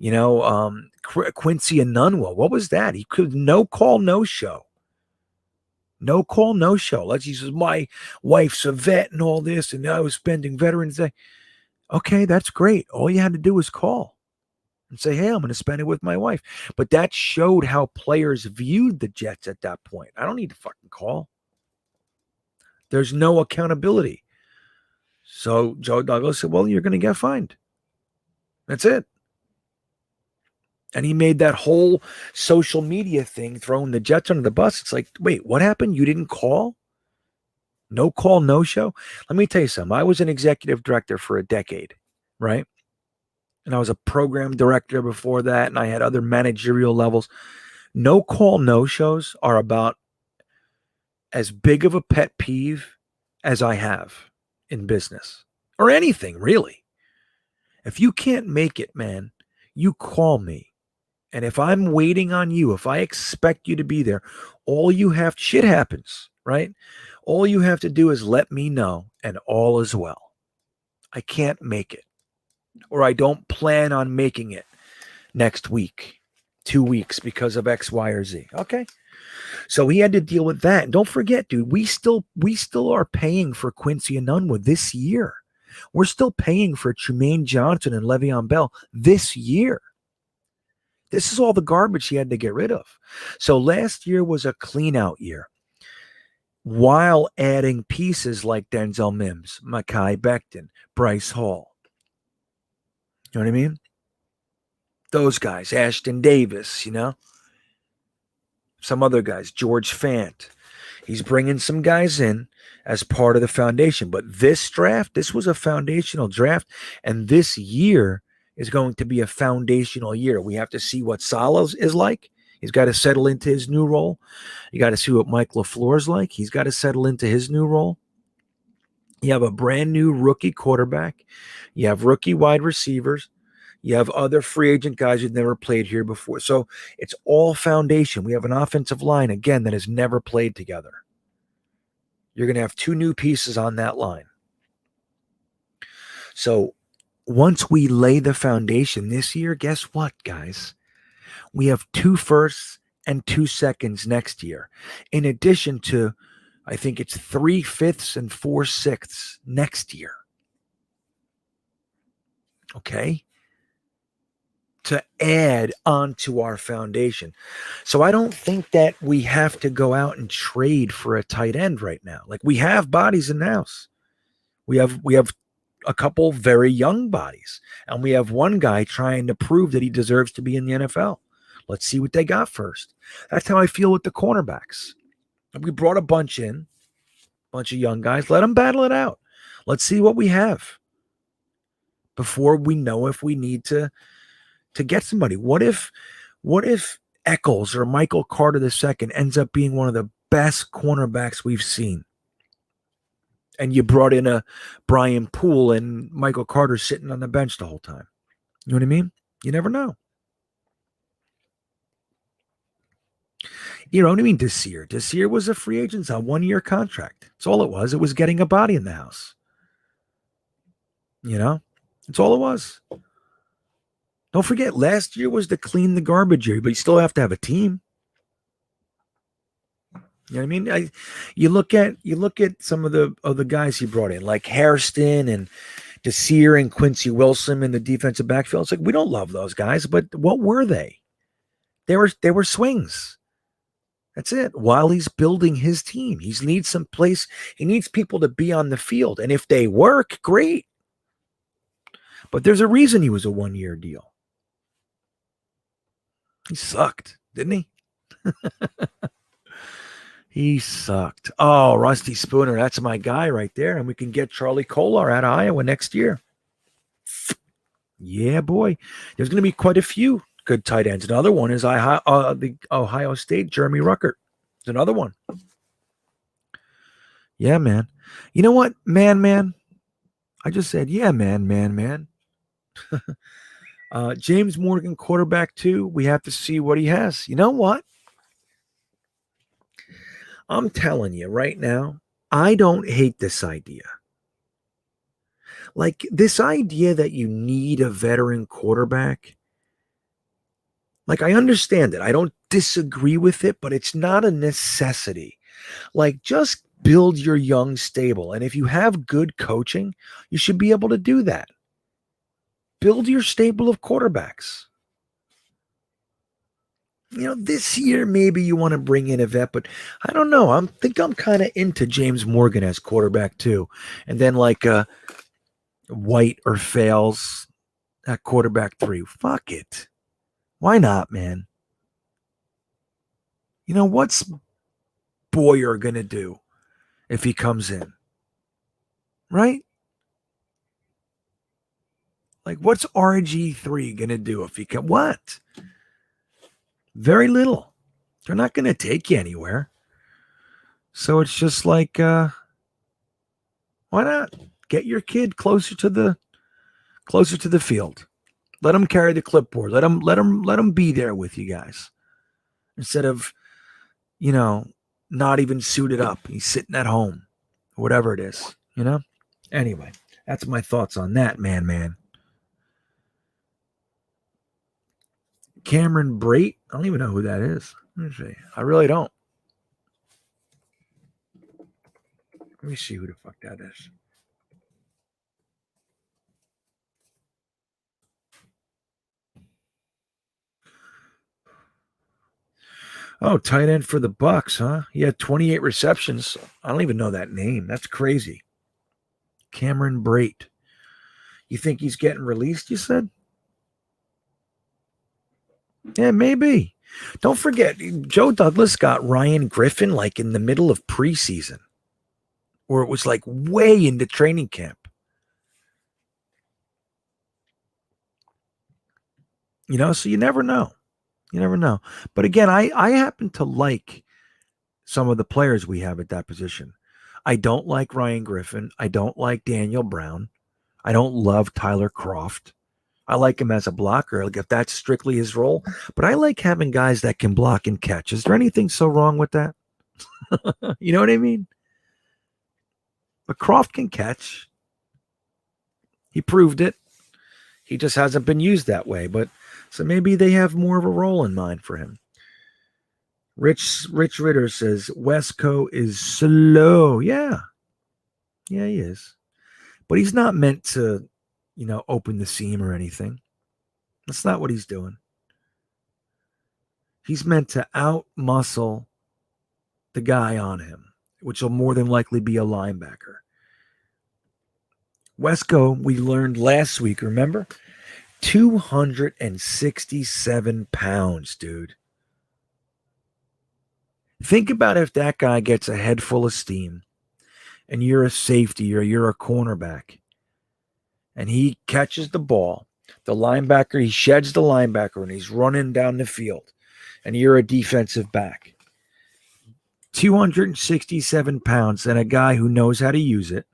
Quincy Enunwa. What was that? He could no call, no show. No call, no show. He says, my wife's a vet and all this, and I was spending Veterans Day. Okay, that's great. All you had to do was call and say, hey, I'm going to spend it with my wife. But that showed how players viewed the Jets at that point. I don't need to fucking call. There's no accountability. So Joe Douglas said, well, you're going to get fined. That's it. And he made that whole social media thing, throwing the Jets under the bus. It's like, wait, what happened? You didn't call? No call, no show? Let me tell you something. I was an executive director for a decade, right? And I was a program director before that, and I had other managerial levels. No call, no shows are about as big of a pet peeve as I have in business or anything, really. If you can't make it, man, you call me. And if I'm waiting on you, if I expect you to be there, all you have, shit happens, right? All you have to do is let me know, and all is well. I can't make it, or I don't plan on making it next week, 2 weeks because of X, Y, or Z. Okay. So he had to deal with that. And don't forget, dude, we still are paying for Quincy Enunwa this year. We're still paying for Tremaine Johnson and Le'Veon Bell this year. This is all the garbage he had to get rid of. So last year was a clean out year while adding pieces like Denzel Mims, Mekhi Becton, Bryce Hall. You know what I mean? Those guys, Ashton Davis, some other guys, George Fant. He's bringing some guys in as part of the foundation. But this draft, this was a foundational draft. And this year is going to be a foundational year. We have to see what Saleh is like. He's got to settle into his new role. You got to see what Mike LaFleur is like. He's got to settle into his new role. You have a brand new rookie quarterback. You have rookie wide receivers. You have other free agent guys who've never played here before. So it's all foundation. We have an offensive line, again, that has never played together. You're going to have 2 new pieces on that line. So once we lay the foundation this year, guess what, guys? We have 2 firsts and 2 seconds next year. In addition to, I think it's 3 fifths and 4 sixths next year. Okay? To add onto our foundation. So I don't think that we have to go out and trade for a tight end right now. Like, we have bodies in the house. We have a couple very young bodies, and we have one guy trying to prove that he deserves to be in the NFL. Let's see what they got first. That's how I feel with the cornerbacks. We brought a bunch in, bunch of young guys. Let them battle it out. Let's see what we have before we know if we need to get somebody. What if Eccles or Michael Carter II ends up being one of the best cornerbacks we've seen? And you brought in a Brian Poole and Michael Carter sitting on the bench the whole time. You know what I mean? You never know. You know what I mean? Desir was a free agent on 1-year contract. That's all it was. It was getting a body in the house. That's all it was. Don't forget, last year was to clean the garbage year, but you still have to have a team. You know what I mean? You look at some of the other guys he brought in, like Hairston and Desir and Quincy Wilson in the defensive backfield. It's like, we don't love those guys, but what were they? They were swings. That's it. While he's building his team, he needs some place. He needs people to be on the field, and if they work, great. But there's a reason he was a 1-year deal. He sucked, didn't he? He sucked. Oh, Rusty Spooner, that's my guy right there. And we can get Charlie Kolar out of Iowa next year. Yeah, boy. There's going to be quite a few good tight ends. Another one is the Ohio State, Jeremy Ruckert. There's another one. Yeah, man. You know what? Man. I just said, yeah, man. James Morgan, quarterback 2. We have to see what he has. You know what? I'm telling you right now, I don't hate this idea. Like, this idea that you need a veteran quarterback, like, I understand it. I don't disagree with it, but it's not a necessity. Like, just build your young stable. And if you have good coaching, you should be able to do that. Build your stable of quarterbacks. This year, maybe you want to bring in a vet, but I don't know. I'm kind of into James Morgan as quarterback too. And then like White or Fales, at quarterback 3. Fuck it. Why not, man? You know, what's Boyer going to do if he comes in? Right? Like, what's RG3 going to do if he comes? What? Very little. They're not going to take you anywhere. So it's just like, why not get your kid closer to the field? Let him carry the clipboard. Let him be there with you guys instead of, not even suited up. He's sitting at home, whatever it is. Anyway, that's my thoughts on that, man. Cameron Brate. I don't even know who that is. Let me see. I really don't. Let me see who the fuck that is. Oh, tight end for the Bucks, huh? He had 28 receptions. I don't even know that name. That's crazy. Cameron Brate. You think he's getting released, you said? Yeah, maybe. Don't forget, Joe Douglas got Ryan Griffin like in the middle of preseason, or it was like way into training camp. So you never know. You never know. But again, I happen to like some of the players we have at that position. I don't like Ryan Griffin. I don't like Daniel Brown. I don't love Tyler Croft. I like him as a blocker, like if that's strictly his role. But I like having guys that can block and catch. Is there anything so wrong with that? You know what I mean? But Croft can catch. He proved it. He just hasn't been used that way. But so maybe they have more of a role in mind for him. Rich Ritter says Wesco is slow. Yeah, he is. But he's not meant to, open the seam or anything. That's not what he's doing. He's meant to out muscle the guy on him, which will more than likely be a linebacker. Wesco, we learned last week, remember? 267 pounds, dude. Think about if that guy gets a head full of steam and you're a safety or you're a cornerback and he catches the ball, the linebacker, he sheds the linebacker and he's running down the field and you're a defensive back. 267 pounds and a guy who knows how to use it.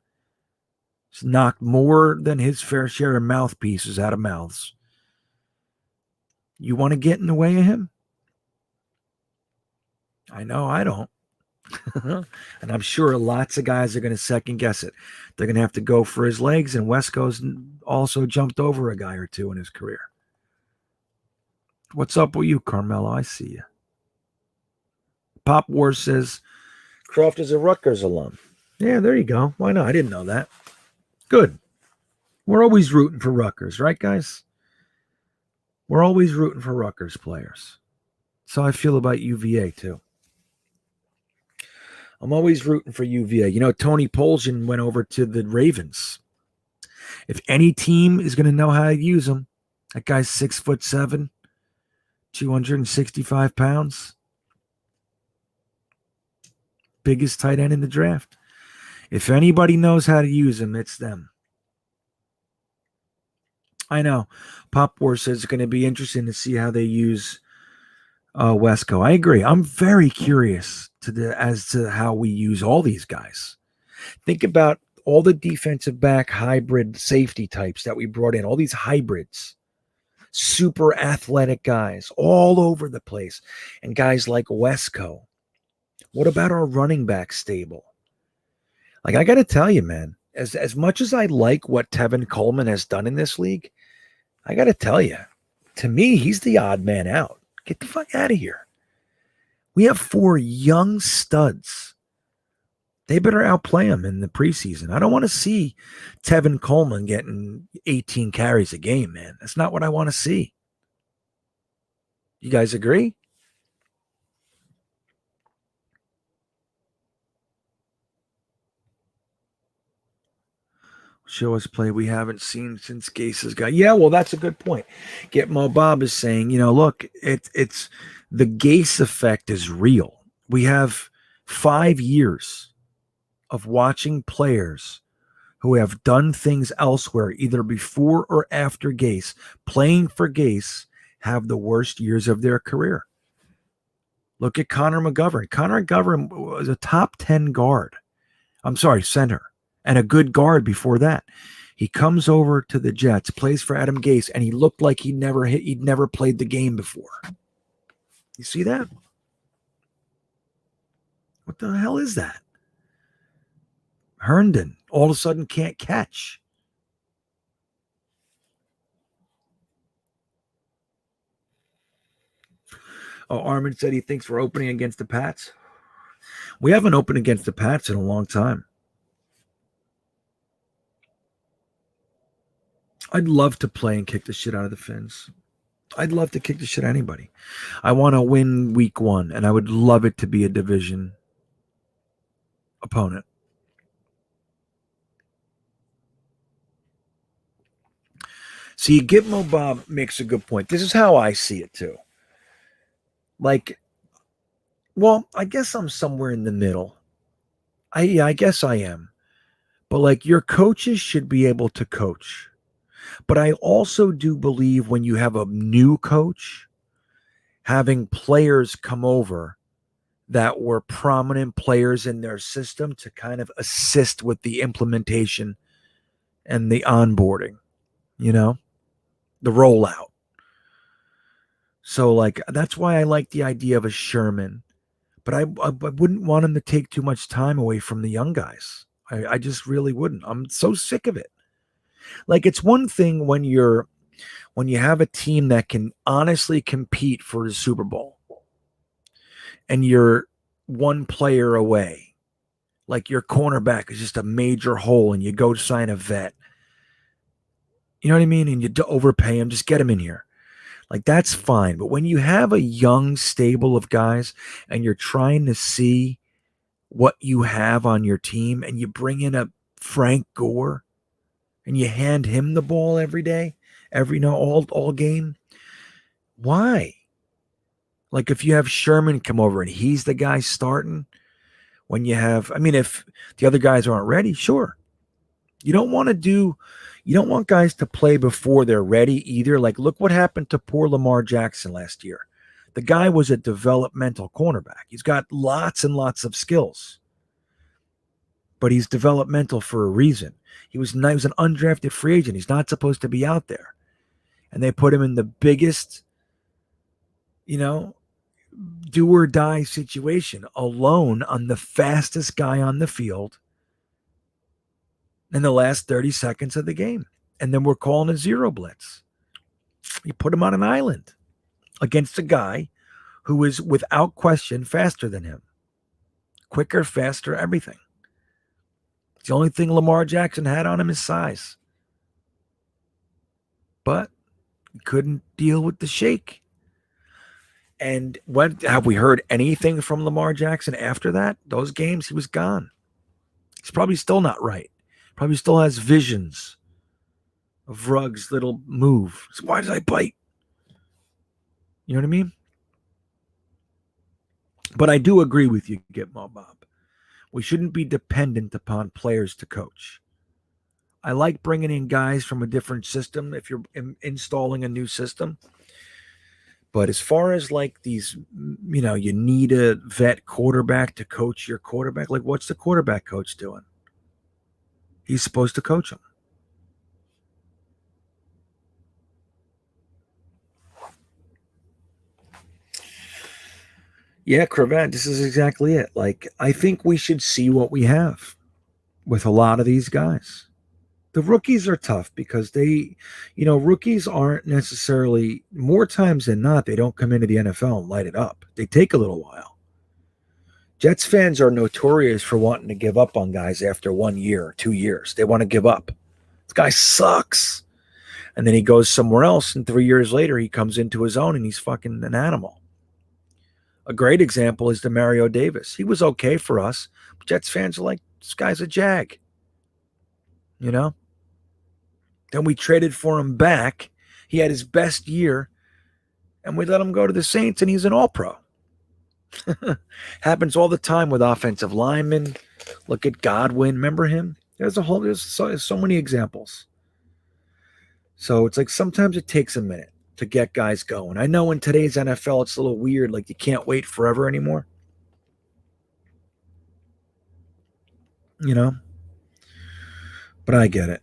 He's knocked more than his fair share of mouthpieces out of mouths. You want to get in the way of him? I know I don't. And I'm sure lots of guys are going to second guess it. They're going to have to go for his legs, and Wesco's also jumped over a guy or two in his career. What's up with you, Carmelo? I see you. Pop Wars says Croft is a Rutgers alum. Yeah, there you go. Why not? I didn't know that. Good. We're always rooting for Rutgers, right, guys? We're always rooting for Rutgers players. That's how I feel about UVA, too. I'm always rooting for UVA. Tony Poljan went over to the Ravens. If any team is going to know how to use him, that guy's 6'7", 265 pounds. Biggest tight end in the draft. If anybody knows how to use him, it's them. I know. Pop War says it's going to be interesting to see how they use Wesco. I agree. I'm very curious as to how we use all these guys. Think about all the defensive back hybrid safety types that we brought in, all these hybrids, super athletic guys all over the place, and guys like Wesco. What about our running back stable? Like, I got to tell you, man, as much as I like what Tevin Coleman has done in this league, I got to tell you, to me, he's the odd man out. Get the fuck out of here. We have 4 young studs. They better outplay him in the preseason. I don't want to see Tevin Coleman getting 18 carries a game, man. That's not what I want to see. You guys agree? Show us play we haven't seen since Gase has got. Yeah, well, that's a good point. Get Mo Bob is saying, look, it's the Gase effect is real. We have 5 years of watching players who have done things elsewhere, either before or after Gase, playing for Gase, have the worst years of their career. Look at Connor McGovern. Connor McGovern was a top 10 guard. I'm sorry, center, and a good guard before that. He comes over to the Jets, plays for Adam Gase, and he looked like he'd never played the game before. You see that? What the hell is that? Herndon all of a sudden can't catch. Oh, Armin said he thinks we're opening against the Pats. We haven't opened against the Pats in a long time. I'd love to play and kick the shit out of the Finns. I'd love to kick the shit out of anybody. I want to win week 1, and I would love it to be a division opponent. See, Gitmo Bob makes a good point. This is how I see it too. Like, well, I guess I'm somewhere in the middle. I guess I am. But like, your coaches should be able to coach. But I also do believe when you have a new coach, having players come over that were prominent players in their system to kind of assist with the implementation and the onboarding, the rollout. So like, that's why I like the idea of a Sherman, but I wouldn't want him to take too much time away from the young guys. I just really wouldn't. I'm so sick of it. Like, it's one thing when you have a team that can honestly compete for the Super Bowl and you're one player away, like your cornerback is just a major hole and you go sign a vet. You know what I mean? And you overpay him, just get him in here. Like, that's fine. But when you have a young stable of guys and you're trying to see what you have on your team and you bring in a Frank Gore and you hand him the ball every day, all game, why? Like, if you have Sherman come over and he's the guy starting, if the other guys aren't ready, sure. You don't want guys to play before they're ready either. Like, look what happened to poor Lamar Jackson last year. The guy was a developmental cornerback. He's got lots and lots of skills, but he's developmental for a reason. He was an undrafted free agent. He's not supposed to be out there. And they put him in the biggest, do or die situation, alone on the fastest guy on the field in the last 30 seconds of the game. And then we're calling a zero blitz. You put him on an island against a guy who is without question faster than him. Quicker, faster, everything. The only thing Lamar Jackson had on him is size. But he couldn't deal with the shake. And what have we heard anything from Lamar Jackson after that? Those games, he was gone. He's probably still not right. Probably still has visions of Ruggs' little move. So why did I bite? You know what I mean? But I do agree with you, Gitmo Bob. We shouldn't be dependent upon players to coach. I like bringing in guys from a different system if you're installing a new system. But as far as like these, you need a vet quarterback to coach your quarterback. Like, what's the quarterback coach doing? He's supposed to coach him. Yeah, Cravat, this is exactly it. Like, I think we should see what we have with a lot of these guys. The rookies are tough because rookies aren't necessarily, more times than not, they don't come into the NFL and light it up. They take a little while. Jets fans are notorious for wanting to give up on guys after 1 year or 2 years. They want to give up. This guy sucks. And then he goes somewhere else, and 3 years later, he comes into his own, and he's fucking an animal. A great example is Demario Davis. He was okay for us. But Jets fans are like, this guy's a jag. Then we traded for him back. He had his best year, and we let him go to the Saints, and he's an all-pro. Happens all the time with offensive linemen. Look at Godwin. Remember him? There's so many examples. So it's like sometimes it takes a minute to get guys going. I know in today's NFL it's a little weird, like you can't wait forever anymore. You know? But I get it.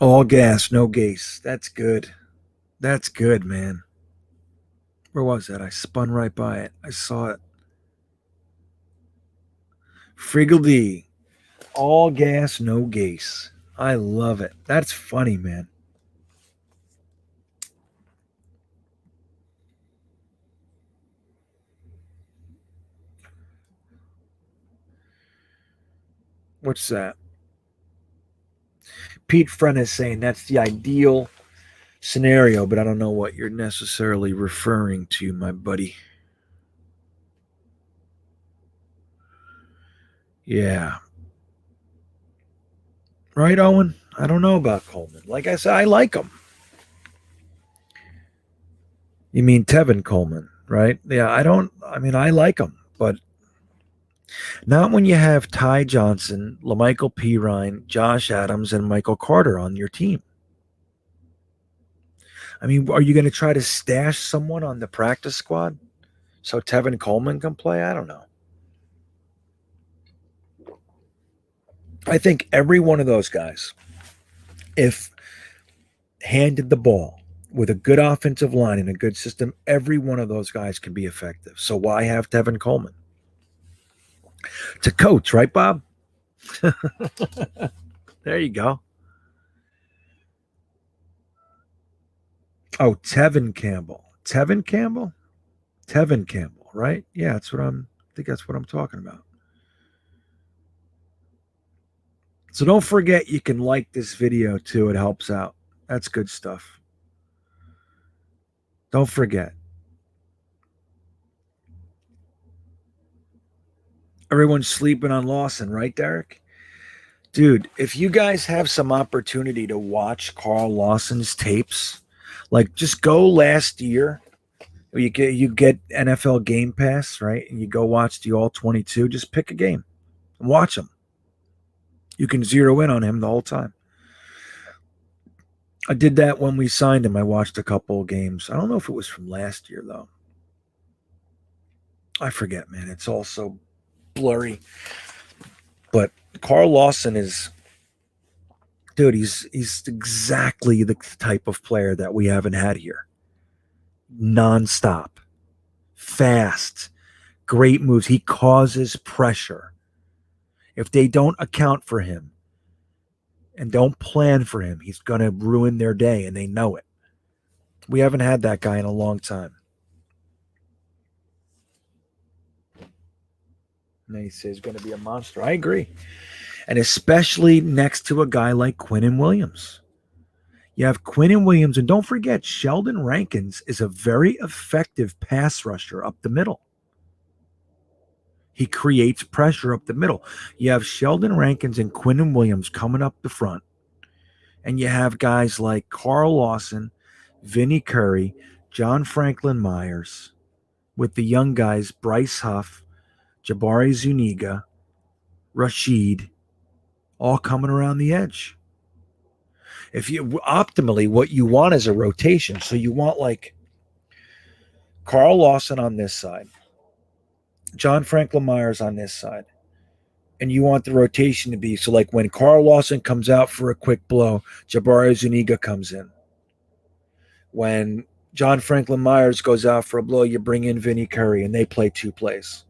All gas, no gas. That's good. That's good, man. Where was that? I spun right by it. I saw it. Friggledy. All gas, no gas. I love it. That's funny, man. What's that? Pete Friend is saying that's the ideal scenario, but I don't know what you're necessarily referring to, my buddy. Yeah. Right, Owen? I don't know about Coleman. Like I said, I like him. You mean Tevin Coleman, right? Yeah, I like him, but not when you have Ty Johnson, LaMichael Pirine, Josh Adams, and Michael Carter on your team. I mean, are you going to try to stash someone on the practice squad so Tevin Coleman can play? I don't know. I think every one of those guys, if handed the ball with a good offensive line and a good system, every one of those guys can be effective. So why have Tevin Coleman? To coach, right, Bob? There you go. Oh, Tevin Campbell. Tevin Campbell? Tevin Campbell, right? Yeah, I think that's what I'm talking about. So don't forget you can like this video too. It helps out. That's good stuff. Don't forget. Everyone's sleeping on Lawson, right, Derek? Dude, if you guys have some opportunity to watch Carl Lawson's tapes, like just go last year. You get NFL Game Pass, right? And you go watch the All 22. Just pick a game and watch him. You can zero in on him the whole time. I did that when we signed him. I watched a couple of games. I don't know if it was from last year, though. I forget, man. It's all so blurry. But Carl Lawson is, dude, he's exactly the type of player that we haven't had here. Nonstop, fast, great moves. He causes pressure. If they don't account for him and don't plan for him, he's going to ruin their day, and they know it. We haven't had that guy in a long time. And he says he's going to be a monster. I agree. And especially next to a guy like Quinnen Williams. You have Quinnen Williams, and don't forget, Sheldon Rankins is a very effective pass rusher up the middle. He creates pressure up the middle. You have Sheldon Rankins and Quinnen Williams coming up the front. And you have guys like Carl Lawson, Vinny Curry, John Franklin Myers, with the young guys, Bryce Huff, Jabari Zuniga, Rashid, all coming around the edge. If you optimally, what you want is a rotation. So you want like Carl Lawson on this side, John Franklin Myers on this side. And you want the rotation to be so like when Carl Lawson comes out for a quick blow, Jabari Zuniga comes in. When John Franklin Myers goes out for a blow, you bring in Vinny Curry and they play two plays.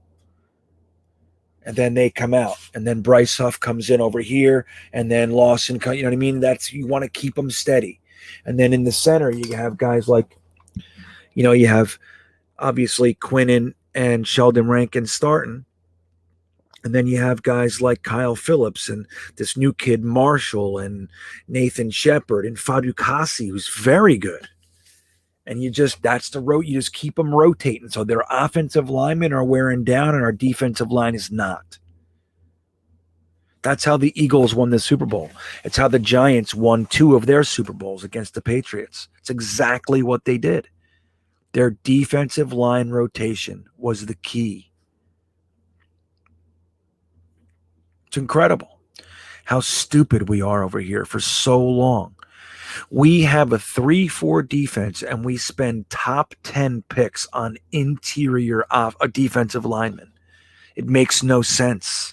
And then they come out. And then Bryce Huff comes in over here. And then Lawson, you know what I mean? You want to keep them steady. And then in the center, you have guys like, you have obviously Quinnen and Sheldon Rankins starting. And then you have guys like Kyle Phillips and this new kid Marshall and Nathan Shepard and Fadu Kasi, who's very good. And you just keep them rotating. So their offensive linemen are wearing down and our defensive line is not. That's how the Eagles won the Super Bowl. It's how the Giants won 2 of their Super Bowls against the Patriots. It's exactly what they did. Their defensive line rotation was the key. It's incredible how stupid we are over here for so long. We have a 3-4 defense, and we spend top 10 picks on interior defensive linemen. It makes no sense.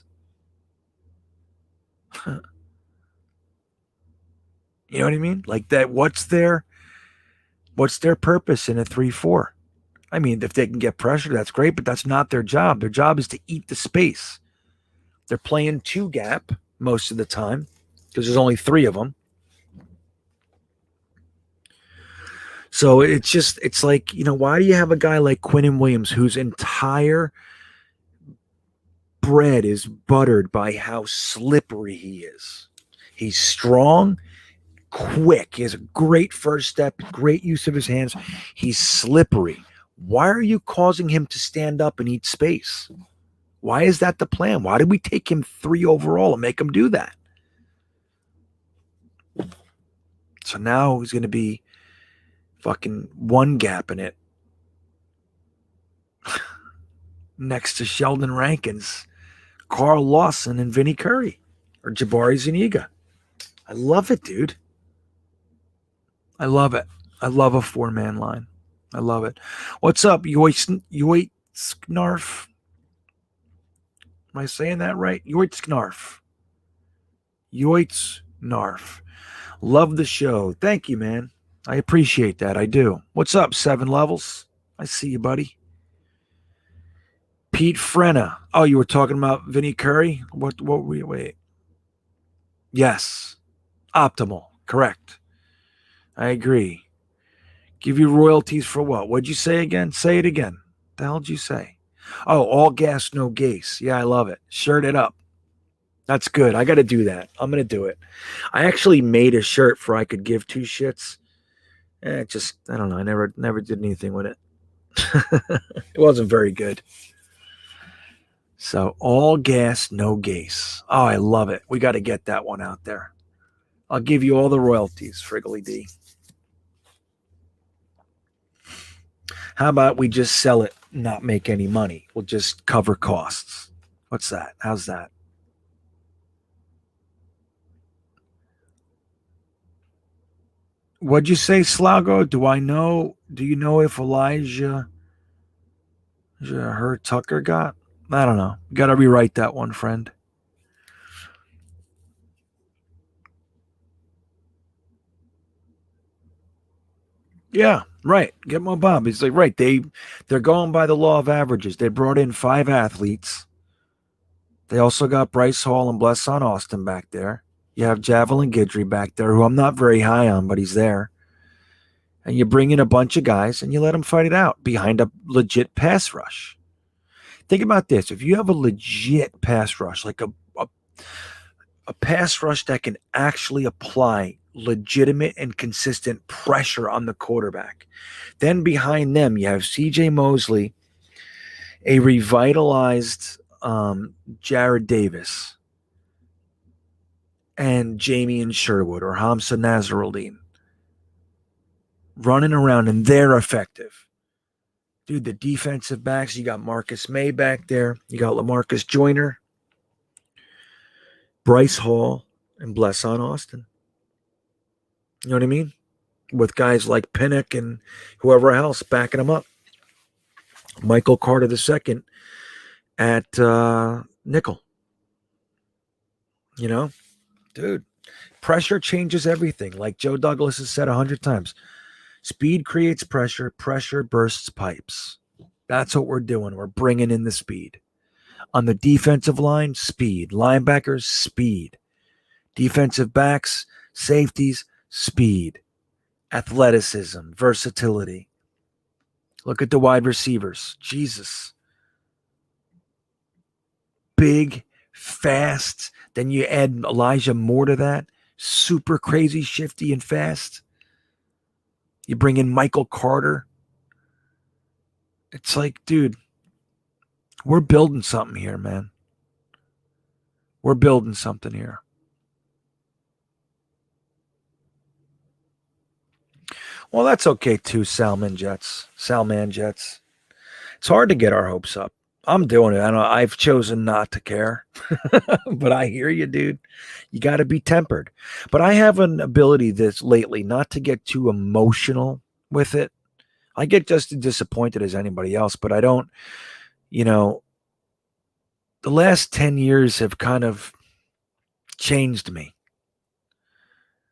You know what I mean? Like that. What's their purpose in a 3-4? I mean, if they can get pressure, that's great, but that's not their job. Their job is to eat the space. They're playing 2 gap most of the time because there's only 3 of them. So it's like, why do you have a guy like Quinnen Williams whose entire bread is buttered by how slippery he is? He's strong, quick. He has a great first step, great use of his hands. He's slippery. Why are you causing him to stand up and eat space? Why is that the plan? Why did we take him 3 overall and make him do that? So now he's going to be fucking 1 gap in it next to Sheldon Rankins, Carl Lawson, and Vinny Curry or Jabari Zuniga. I love it, dude. I love it. I love a 4-man line. I love it. What's up, Yoit Snarf? Am I saying that right? Yoit Snarf. Yoit Snarf. Love the show. Thank you, man. I appreciate that. I do. What's up, 7 Levels? I see you, buddy. Pete Frenna. Oh, you were talking about Vinny Curry? What were you? Wait. Yes. Optimal. Correct. I agree. Give you royalties for what? What'd you say again? Say it again. What the hell did you say? Oh, all gas, no gas. Yeah, I love it. Shirt it up. That's good. I got to do that. I'm going to do it. I actually made a shirt for I could give 2 shits. I don't know. I never did anything with it. It wasn't very good. So all gas, no gas. Oh, I love it. We got to get that one out there. I'll give you all the royalties, Friggly D. How about we just sell it, not make any money? We'll just cover costs. What's that? How's that? What'd you say, Slago? Do you know if Elijah her Tucker got? I don't know. Got to rewrite that one, friend. Yeah, right. Get Mo Bob. He's like, right. They're going by the law of averages. They brought in 5 athletes. They also got Bryce Hall and Blesson Austin back there. You have Javelin Guidry back there, who I'm not very high on, but he's there. And you bring in a bunch of guys and you let them fight it out behind a legit pass rush. Think about this. If you have a legit pass rush, like a pass rush that can actually apply legitimate and consistent pressure on the quarterback, then behind them you have C.J. Mosley, a revitalized Jared Davis, and Jamie Sherwood or Hamza Nasruddin running around, and they're effective. Dude, the defensive backs, you got Marcus May back there. You got LaMarcus Joyner, Bryce Hall, and Blesson Austin. You know what I mean? With guys like Pinnock and whoever else backing them up. Michael Carter II at nickel. You know? Dude, pressure changes everything. Like Joe Douglas has said 100 times. Speed creates pressure. Pressure bursts pipes. That's what we're doing. We're bringing in the speed. On the defensive line, speed. Linebackers, speed. Defensive backs, safeties, speed. Athleticism, versatility. Look at the wide receivers. Jesus. Big, fast. Then you add Elijah Moore to that. Super crazy, shifty, and fast. You bring in Michael Carter. It's like, dude, we're building something here, man. We're building something here. Well, that's okay too, Salman Jets. It's hard to get our hopes up. I'm doing it. I've chosen not to care. But I hear you, dude. You got to be tempered. But I have an ability this lately not to get too emotional with it. I get just as disappointed as anybody else, but I don't, you know, the last 10 years have kind of changed me.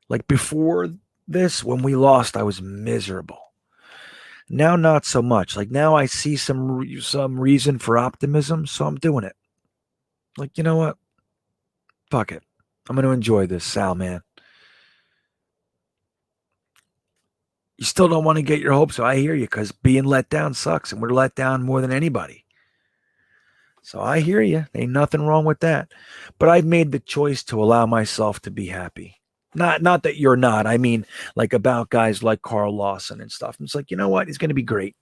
Like before this, when we lost, I was miserable. Now, not so much. Like now, I see some reason for optimism, so I'm doing it. Like, you know what? Fuck it. I'm going to enjoy this, Sal, man. You still don't want to get your hopes up. I hear you, because being let down sucks, and we're let down more than anybody. So I hear you. Ain't nothing wrong with that. But I've made the choice to allow myself to be happy. Not that you're not. I mean, like about guys like Carl Lawson and stuff. It's like, you know what? He's going to be great.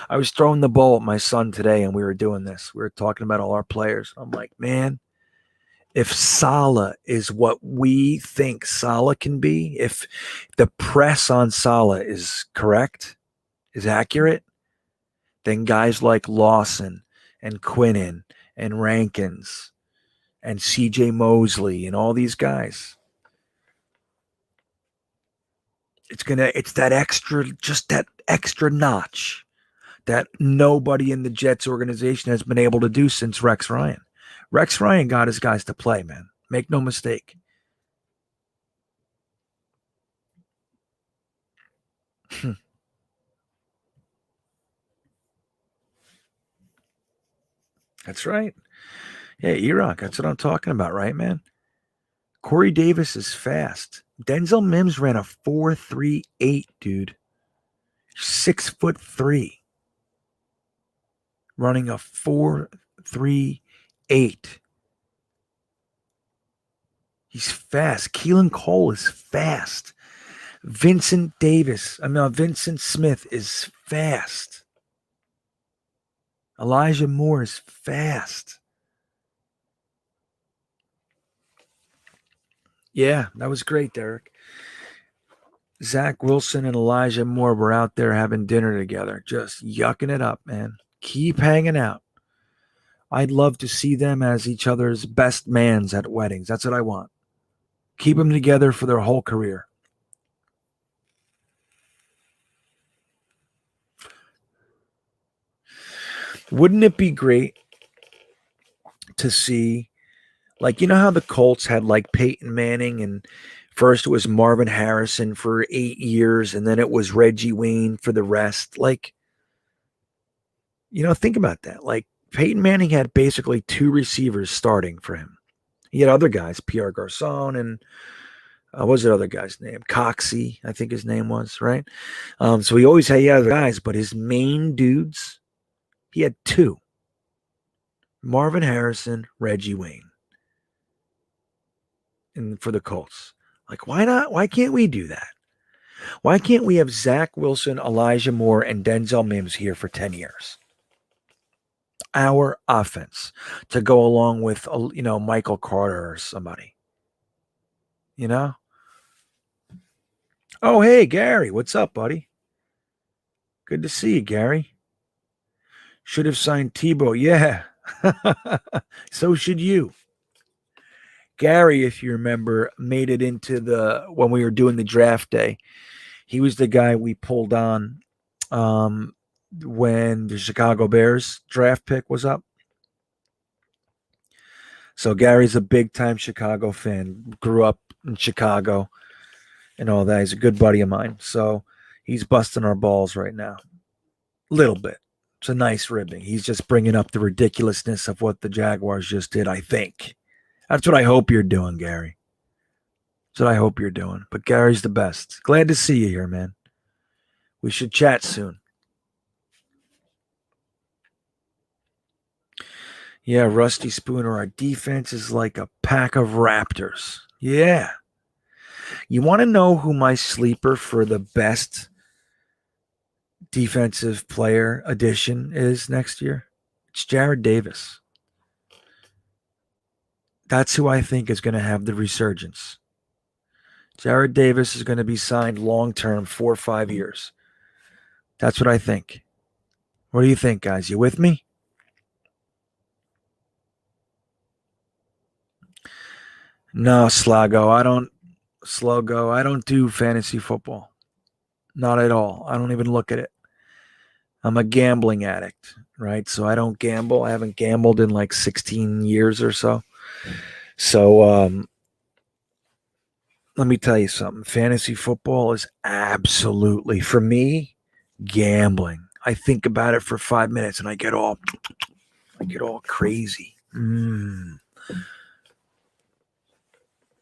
I was throwing the ball at my son today, and we were doing this. We were talking about all our players. I'm like, man, if Salah is what we think Salah can be, if the press on Salah is correct, is accurate, then guys like Lawson and Quinnen and Rankins and CJ Mosley and all these guys, it's that extra notch that nobody in the Jets organization has been able to do since Rex Ryan. Rex Ryan got his guys to play, man. Make no mistake. That's right. Yeah, Iraq. That's what I'm talking about, right, man? Corey Davis is fast. Denzel Mims ran a 4.38, dude. 6'3", running a 4.38. He's fast. Keelan Cole is fast. Vincent Smith is fast. Elijah Moore is fast. Yeah, that was great, Derek. Zach Wilson and Elijah Moore were out there having dinner together, just yucking it up, man. Keep hanging out. I'd love to see them as each other's best mans at weddings. That's what I want. Keep them together for their whole career. Wouldn't it be great to see, like, you know how the Colts had like Peyton Manning, and first it was Marvin Harrison for 8 years, and then it was Reggie Wayne for the rest. Like, think about that. Like, Peyton Manning had basically 2 receivers starting for him. He had other guys, Pierre Garcon and what was that other guy's name? Coxie, I think his name was, right? So he always had other guys, but his main dudes, he had 2. Marvin Harrison, Reggie Wayne. And for the Colts. Like, why not? Why can't we do that? Why can't we have Zach Wilson, Elijah Moore, and Denzel Mims here for 10 years? Our offense to go along with, Michael Carter or somebody. Oh, hey, Gary. What's up, buddy? Good to see you, Gary. Should have signed Tebow. Yeah. So should you. Gary, if you remember, made it into when we were doing the draft day. He was the guy we pulled on when the Chicago Bears draft pick was up. So Gary's a big-time Chicago fan. Grew up in Chicago and all that. He's a good buddy of mine. So he's busting our balls right now. A little bit. It's a nice ribbing. He's just bringing up the ridiculousness of what the Jaguars just did, I think. That's what I hope you're doing, Gary. That's what I hope you're doing. But Gary's the best. Glad to see you here, man. We should chat soon. Yeah, Rusty Spooner, our defense is like a pack of raptors. Yeah. You want to know who my sleeper for the best defensive player addition is next year? It's Jared Davis. That's who I think is going to have the resurgence. Jared Davis is going to be signed long term, 4 or 5 years. That's what I think. What do you think, guys? You with me? No, Slago. I don't do fantasy football. Not at all. I don't even look at it. I'm a gambling addict, right? So I don't gamble. I haven't gambled in like 16 years or so. So let me tell you something. Fantasy football is absolutely, for me, gambling. I think about it for 5 minutes and I get all crazy.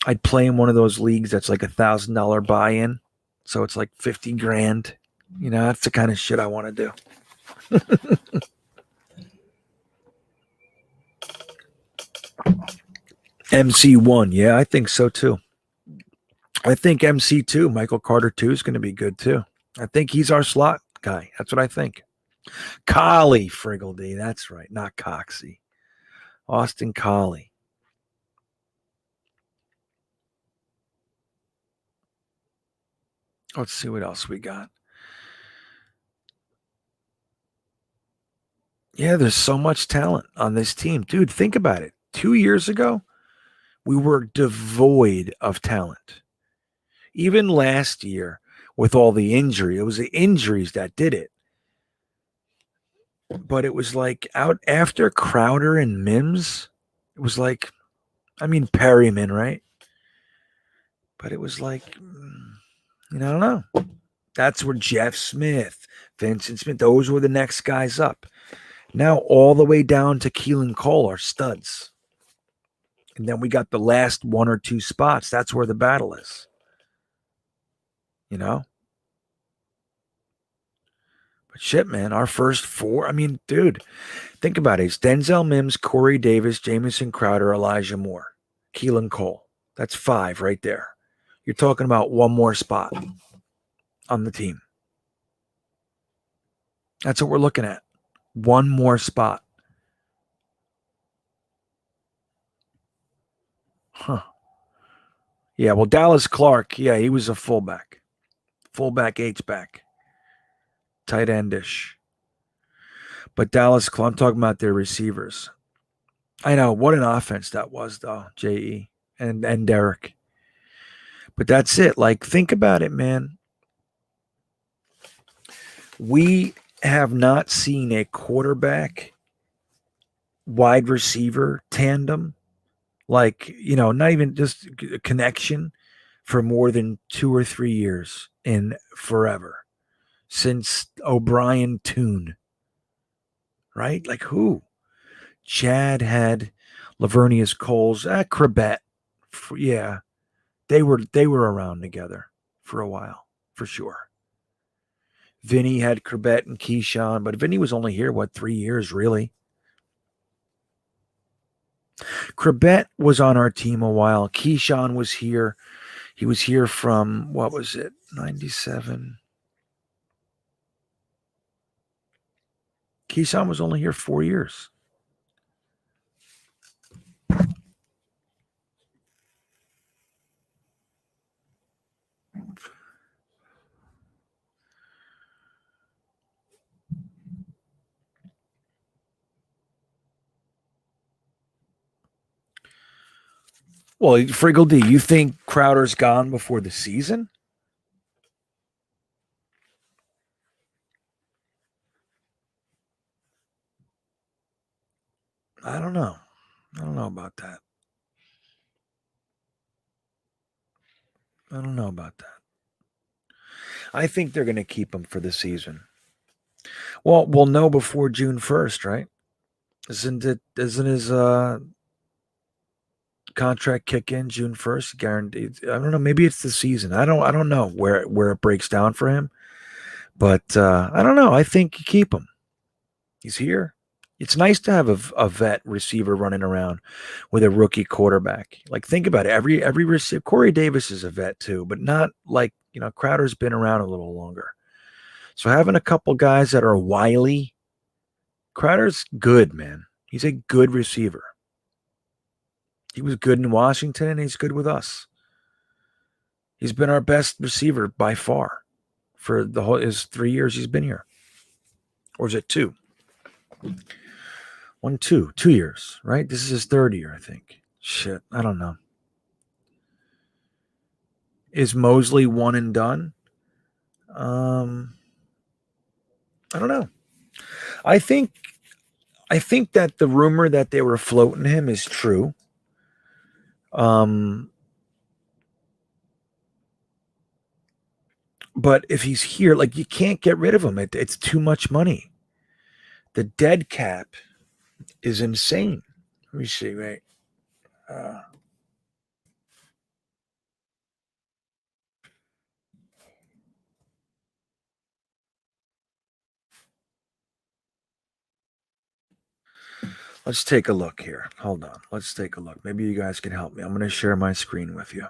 I'd play in one of those leagues that's like $1,000 buy-in, so it's like 50 grand. You know, that's the kind of shit I want to do. MC1, yeah, I think so too. I think MC2, Michael Carter 2 is going to be good too. I think he's our slot guy. That's what I think. Collie Friggledy, that's right, not Coxie. Austin Collie. Let's see what else we got. Yeah, there's so much talent on this team. Dude, think about it. 2 years ago, we were devoid of talent. Even last year, with all the injury, it was the injuries that did it. But it was like out after Crowder and Mims, it was like, I mean, Perryman, right? But it was like, I don't know. That's where Jeff Smith, Vincent Smith, those were the next guys up. Now all the way down to Keelan Cole are studs. And then we got the last 1 or 2 spots. That's where the battle is. You know? But shit, man, our first 4, I mean, dude, think about it. It's Denzel Mims, Corey Davis, Jamison Crowder, Elijah Moore, Keelan Cole. That's 5 right there. You're talking about one more spot on the team. That's what we're looking at. One more spot. Huh. Yeah, well, Dallas Clark, yeah, he was a fullback. Fullback, H-back. Tight endish. But Dallas Clark, I'm talking about their receivers. I know, what an offense that was, though, J.E. and Derek. But that's it. Like, think about it, man. We have not seen a quarterback wide receiver tandem, like, not even just a connection for more than 2 or 3 years in forever since O'Brien Toon, right? Like who? Chad had Lavernius Coles, Crabette. Yeah, they were around together for a while, for sure. Vinny had Crabette and Keyshawn, but Vinny was only here, 3 years, really? Crabette was on our team a while. Keyshawn was here. He was here from, what was it, 97? Keyshawn was only here 4 years. Well, Friggledy, you think Crowder's gone before the season? I don't know. I don't know about that. I don't know about that. I think they're going to keep him for the season. Well, we'll know before June 1st, right? Isn't his contract kick in June 1st guaranteed? I don't know. Maybe it's the season. I don't know where it breaks down for him. But I don't know. I think you keep him. He's here. It's nice to have a vet receiver running around with a rookie quarterback. Like, think about it. Every receiver. Corey Davis is a vet too, but not like, Crowder's been around a little longer. So having a couple guys that are wily, Crowder's good, man. He's a good receiver. He was good in Washington, and he's good with us. He's been our best receiver by far for his 3 years he's been here. Or is it 2? 2 years, right? This is his 3rd year, I think. Shit, I don't know. Is Mosley one and done? I don't know. I think that the rumor that they were floating him is true. But if he's here, like, you can't get rid of him. It's too much money. The dead cap is insane. Let me see, right? Let's take a look here. Hold on. Let's take a look. Maybe you guys can help me. I'm going to share my screen with you.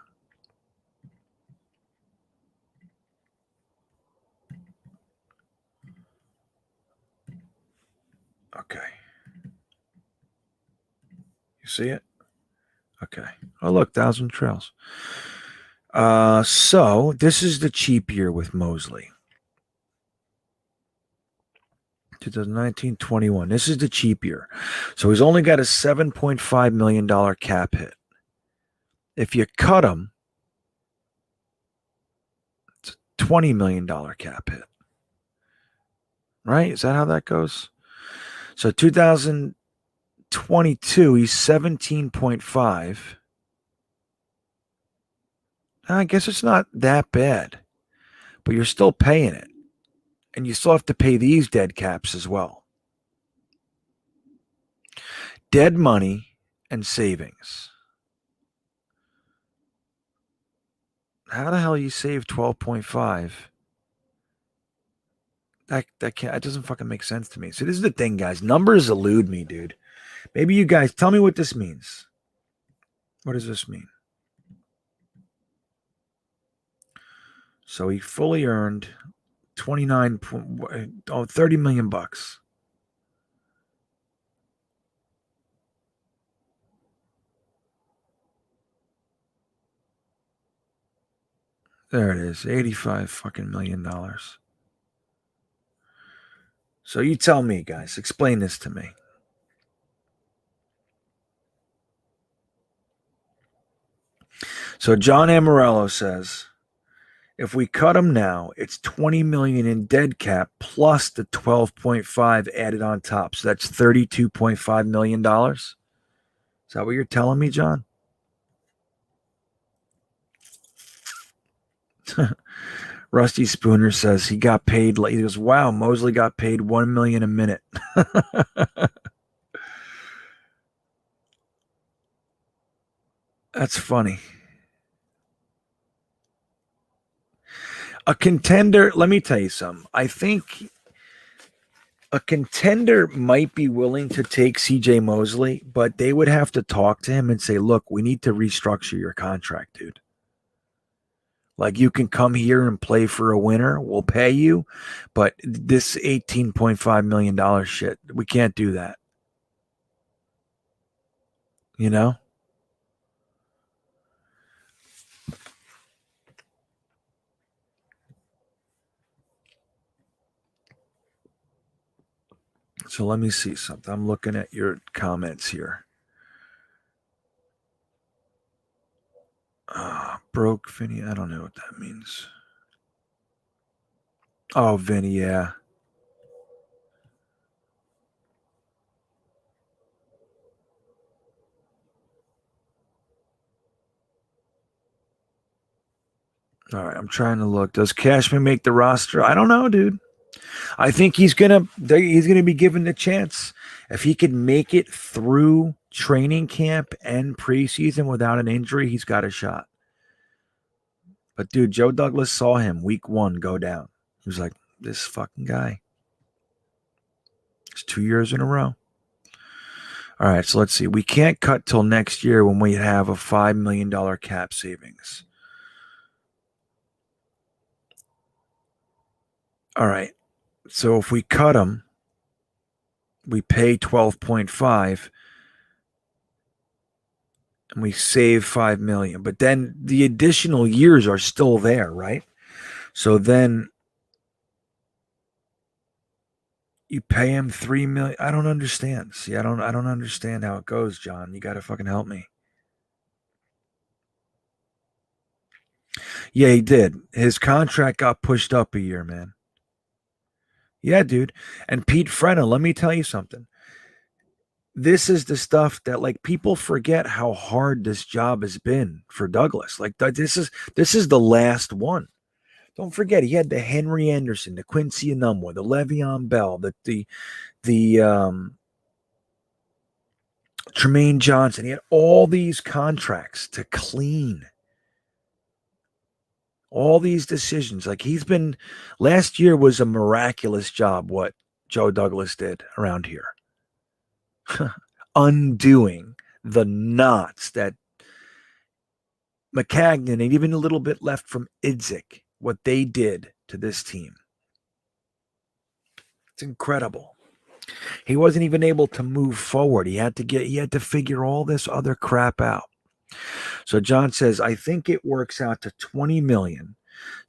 Okay. You see it? Okay. Oh, look, 1,000 Trails. So this is the cheap year with Mosley. 2019-21. This is the cheap year. So he's only got a $7.5 million cap hit. If you cut him, it's a $20 million cap hit. Right? Is that how that goes? So 2022, he's 17.5. I guess it's not that bad, but you're still paying it. And you still have to pay these dead caps as well. Dead money and savings. How the hell you save 12.5? That doesn't fucking make sense to me. So this is the thing, guys. Numbers elude me, dude. Maybe you guys tell me what this means. What does this mean? So he fully earned 30 million bucks. There it is, 85 fucking million dollars. So you tell me, guys, explain this to me. So John Amorello says, if we cut him now, it's 20 million in dead cap plus the 12.5 added on top. So that's $32.5 million. Is that what you're telling me, John? Rusty Spooner says he got paid. He goes, wow, Mosley got paid $1 million a minute. That's funny. A contender, let me tell you something. I think a contender might be willing to take CJ Mosley, but they would have to talk to him and say, look, we need to restructure your contract, dude. Like, you can come here and play for a winner. We'll pay you. But this $18.5 million shit, we can't do that. You know? So let me see something. I'm looking at your comments here. Broke Vinny. I don't know what that means. Oh, Vinny, yeah. All right, I'm trying to look. Does Cashman make the roster? I don't know, dude. I think he's gonna be given the chance. If he can make it through training camp and preseason without an injury, he's got a shot. But dude, Joe Douglas saw him week 1 go down. He was like, this fucking guy. It's 2 years in a row. All right, so let's see. We can't cut till next year when we have a $5 million cap savings. All right. So if we cut him, we pay 12.5. and we save 5 million. But then the additional years are still there, right? So then you pay him 3 million. I don't understand. See, I don't understand how it goes, John. You got to fucking help me. Yeah, he did. His contract got pushed up a year, man. Yeah, dude. And Pete Frenna, let me tell you something. This is the stuff that like people forget how hard this job has been for Douglas. Like this is the last one. Don't forget he had the Henry Anderson, the Quincy Enunwa, the Le'Veon Bell, the Tremaine Johnson. He had all these contracts to clean. All these decisions. Like he's been last year was a miraculous job what Joe Douglas did around here. Undoing the knots that McCagnon and even a little bit left from Idzik, what they did to this team. It's incredible. He wasn't even able to move forward. He had to figure all this other crap out. So John says, I think it works out to 20 million,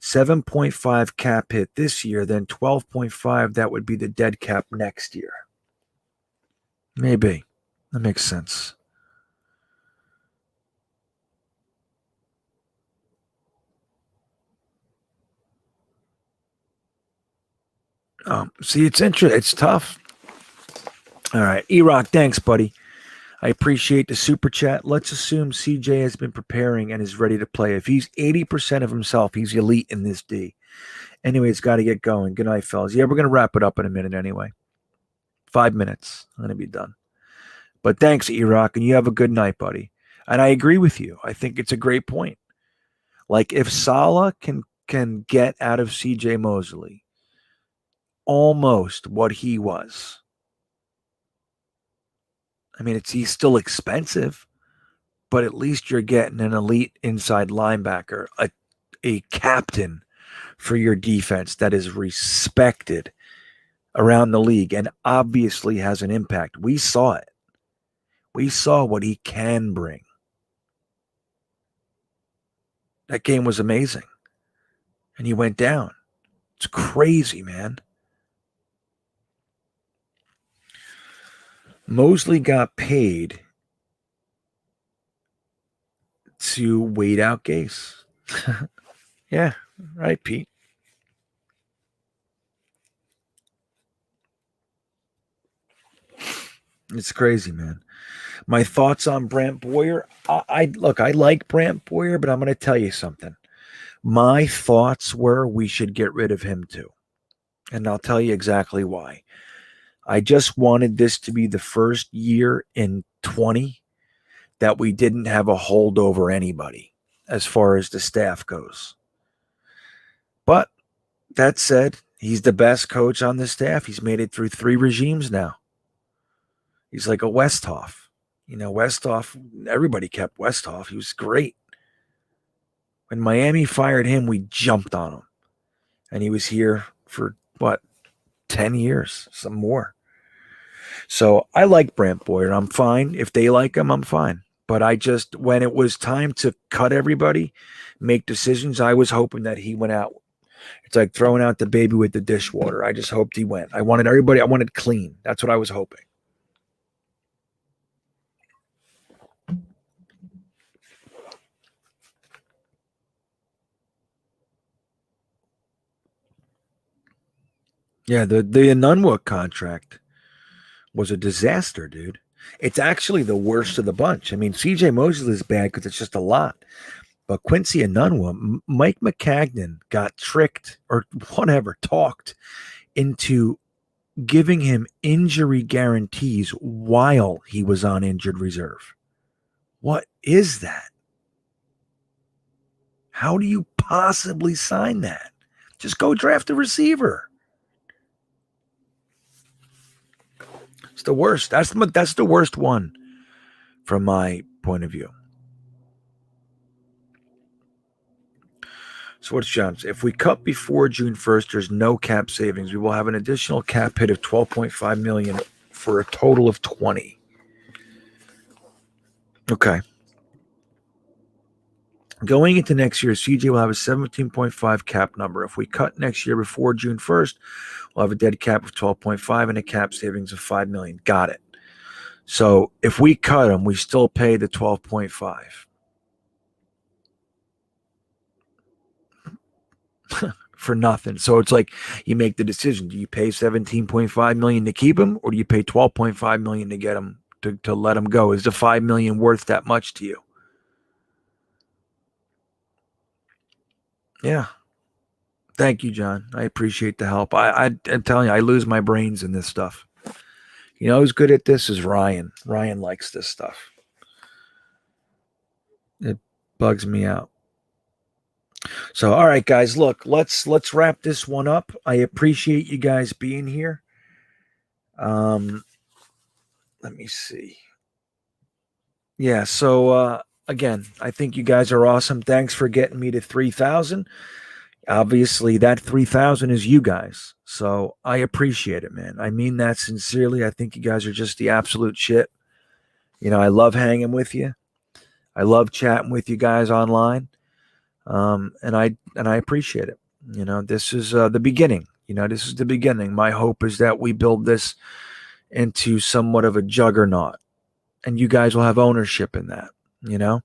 7.5 cap hit this year, then 12.5. That would be the dead cap next year. Maybe. That makes sense. See, it's interesting. It's tough. All right. E-Rock, thanks, buddy. I appreciate the super chat. Let's assume CJ has been preparing and is ready to play. If he's 80% of himself, he's elite in this D. Anyway, it's got to get going. Good night, fellas. Yeah, we're going to wrap it up in a minute anyway. 5 minutes. I'm going to be done. But thanks, E-Rock, and you have a good night, buddy. And I agree with you. I think it's a great point. Like, if Salah can get out of CJ Mosley almost what he was, I mean, he's still expensive, but at least you're getting an elite inside linebacker, a captain for your defense that is respected around the league and obviously has an impact. We saw it. We saw what he can bring. That game was amazing. And he went down. It's crazy, man. Mosley got paid to wait out Gase. Yeah, right, Pete. It's crazy, man. My thoughts on Brant Boyer. I like Brant Boyer, but I'm going to tell you something. My thoughts were we should get rid of him too. And I'll tell you exactly why. I just wanted this to be the first year in 20 that we didn't have a hold over anybody as far as the staff goes. But that said, he's the best coach on the staff. He's made it through 3 regimes now. He's like a Westhoff. You know, Westhoff, everybody kept Westhoff. He was great. When Miami fired him, we jumped on him. And he was here for, 10 years, some more. So I like Brant Boyer. I'm fine. If they like him, I'm fine. But when it was time to cut everybody, make decisions, I was hoping that he went out. It's like throwing out the baby with the dishwater. I just hoped he went. I wanted clean. That's what I was hoping. Yeah, the Enunwa contract was a disaster, dude. It's actually the worst of the bunch. I mean, CJ Mosley is bad because it's just a lot. But Quincy Enunwa, Mike McCagnon got tricked or whatever, talked into giving him injury guarantees while he was on injured reserve. What is that? How do you possibly sign that? Just go draft a receiver. It's the worst. That's the worst one from my point of view. So what's John's? If we cut before June 1st, there's no cap savings. We will have an additional cap hit of $12.5 million for a total of 20. Okay. Going into next year, CJ will have a 17.5 cap number. If we cut next year before June 1st, we'll have a dead cap of 12.5 and a cap savings of $5 million. Got it. So if we cut him, we still pay the 12.5 for nothing. So it's like you make the decision. Do you pay 17.5 million to keep him, or do you pay 12.5 million to get him to let him go? Is the 5 million worth that much to you? Yeah. Thank you, John. I appreciate the help. I'm telling you, I lose my brains in this stuff. You know who's good at this is Ryan. Ryan likes this stuff. It bugs me out. So, all right, guys, look, let's wrap this one up. I appreciate you guys being here. Let me see. Yeah, so again, I think you guys are awesome. Thanks for getting me to 3,000. Obviously, that 3,000 is you guys. So I appreciate it, man. I mean that sincerely. I think you guys are just the absolute shit. You know, I love hanging with you. I love chatting with you guys online. And I appreciate it. You know, this is the beginning. You know, this is the beginning. My hope is that we build this into somewhat of a juggernaut, and you guys will have ownership in that, you know?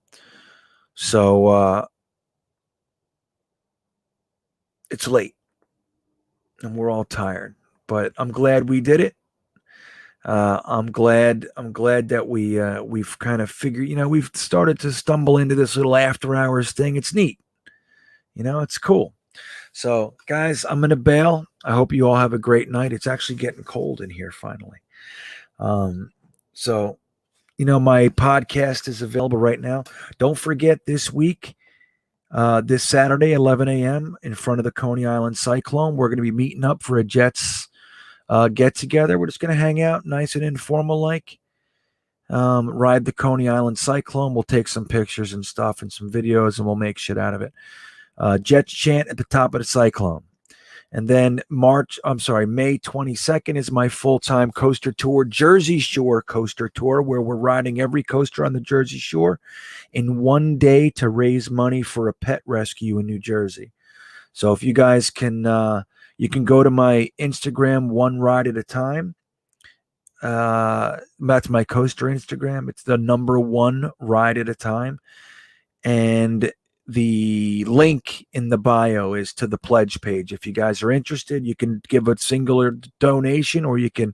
So, it's late and we're all tired, but I'm glad we did it. I'm glad that we've kind of figured, you know, we've started to stumble into this little after hours thing. It's neat. You know, it's cool. So guys, I'm going to bail. I hope you all have a great night. It's actually getting cold in here finally. So, you know, my podcast is available right now. Don't forget this week, this Saturday, 11 a.m. in front of the Coney Island Cyclone, we're going to be meeting up for a Jets get together. We're just going to hang out nice and informal like. Ride the Coney Island Cyclone. We'll take some pictures and stuff and some videos, and we'll make shit out of it. Jets chant at the top of the Cyclone. And then May 22nd is my full-time coaster tour, Jersey Shore coaster tour, where we're riding every coaster on the Jersey Shore in one day to raise money for a pet rescue in New Jersey. So if you guys can, you can go to my Instagram, One Ride at a Time. That's my coaster Instagram. It's the number one ride at a time. And the link in the bio is to the pledge page. If you guys are interested, you can give a singular donation, or you can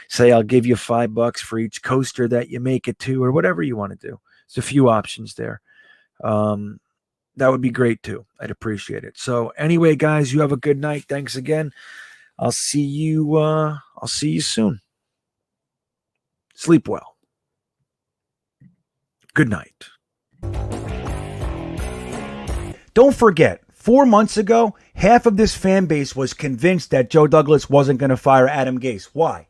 say, I'll give you $5 for each coaster that you make it to, or whatever you want to do. There's a few options there. That would be great too. I'd appreciate it. So anyway, guys, you have a good night. Thanks again. I'll see you soon. Sleep well. Good night. Don't forget, 4 months ago, half of this fan base was convinced that Joe Douglas wasn't going to fire Adam Gase. Why?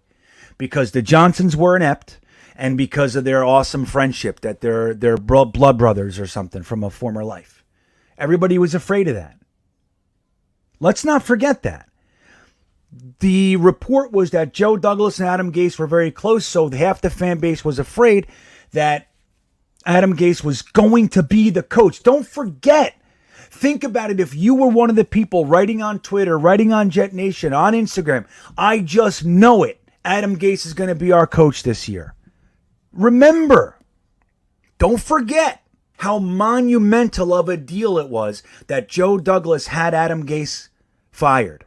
Because the Johnsons were inept, and because of their awesome friendship, that they're blood brothers or something from a former life. Everybody was afraid of that. Let's not forget that. The report was that Joe Douglas and Adam Gase were very close, so half the fan base was afraid that Adam Gase was going to be the coach. Don't forget. Think about it. If you were one of the people writing on Twitter, writing on Jet Nation, on Instagram, I just know it. Adam Gase is going to be our coach this year. Remember, don't forget how monumental of a deal it was that Joe Douglas had Adam Gase fired.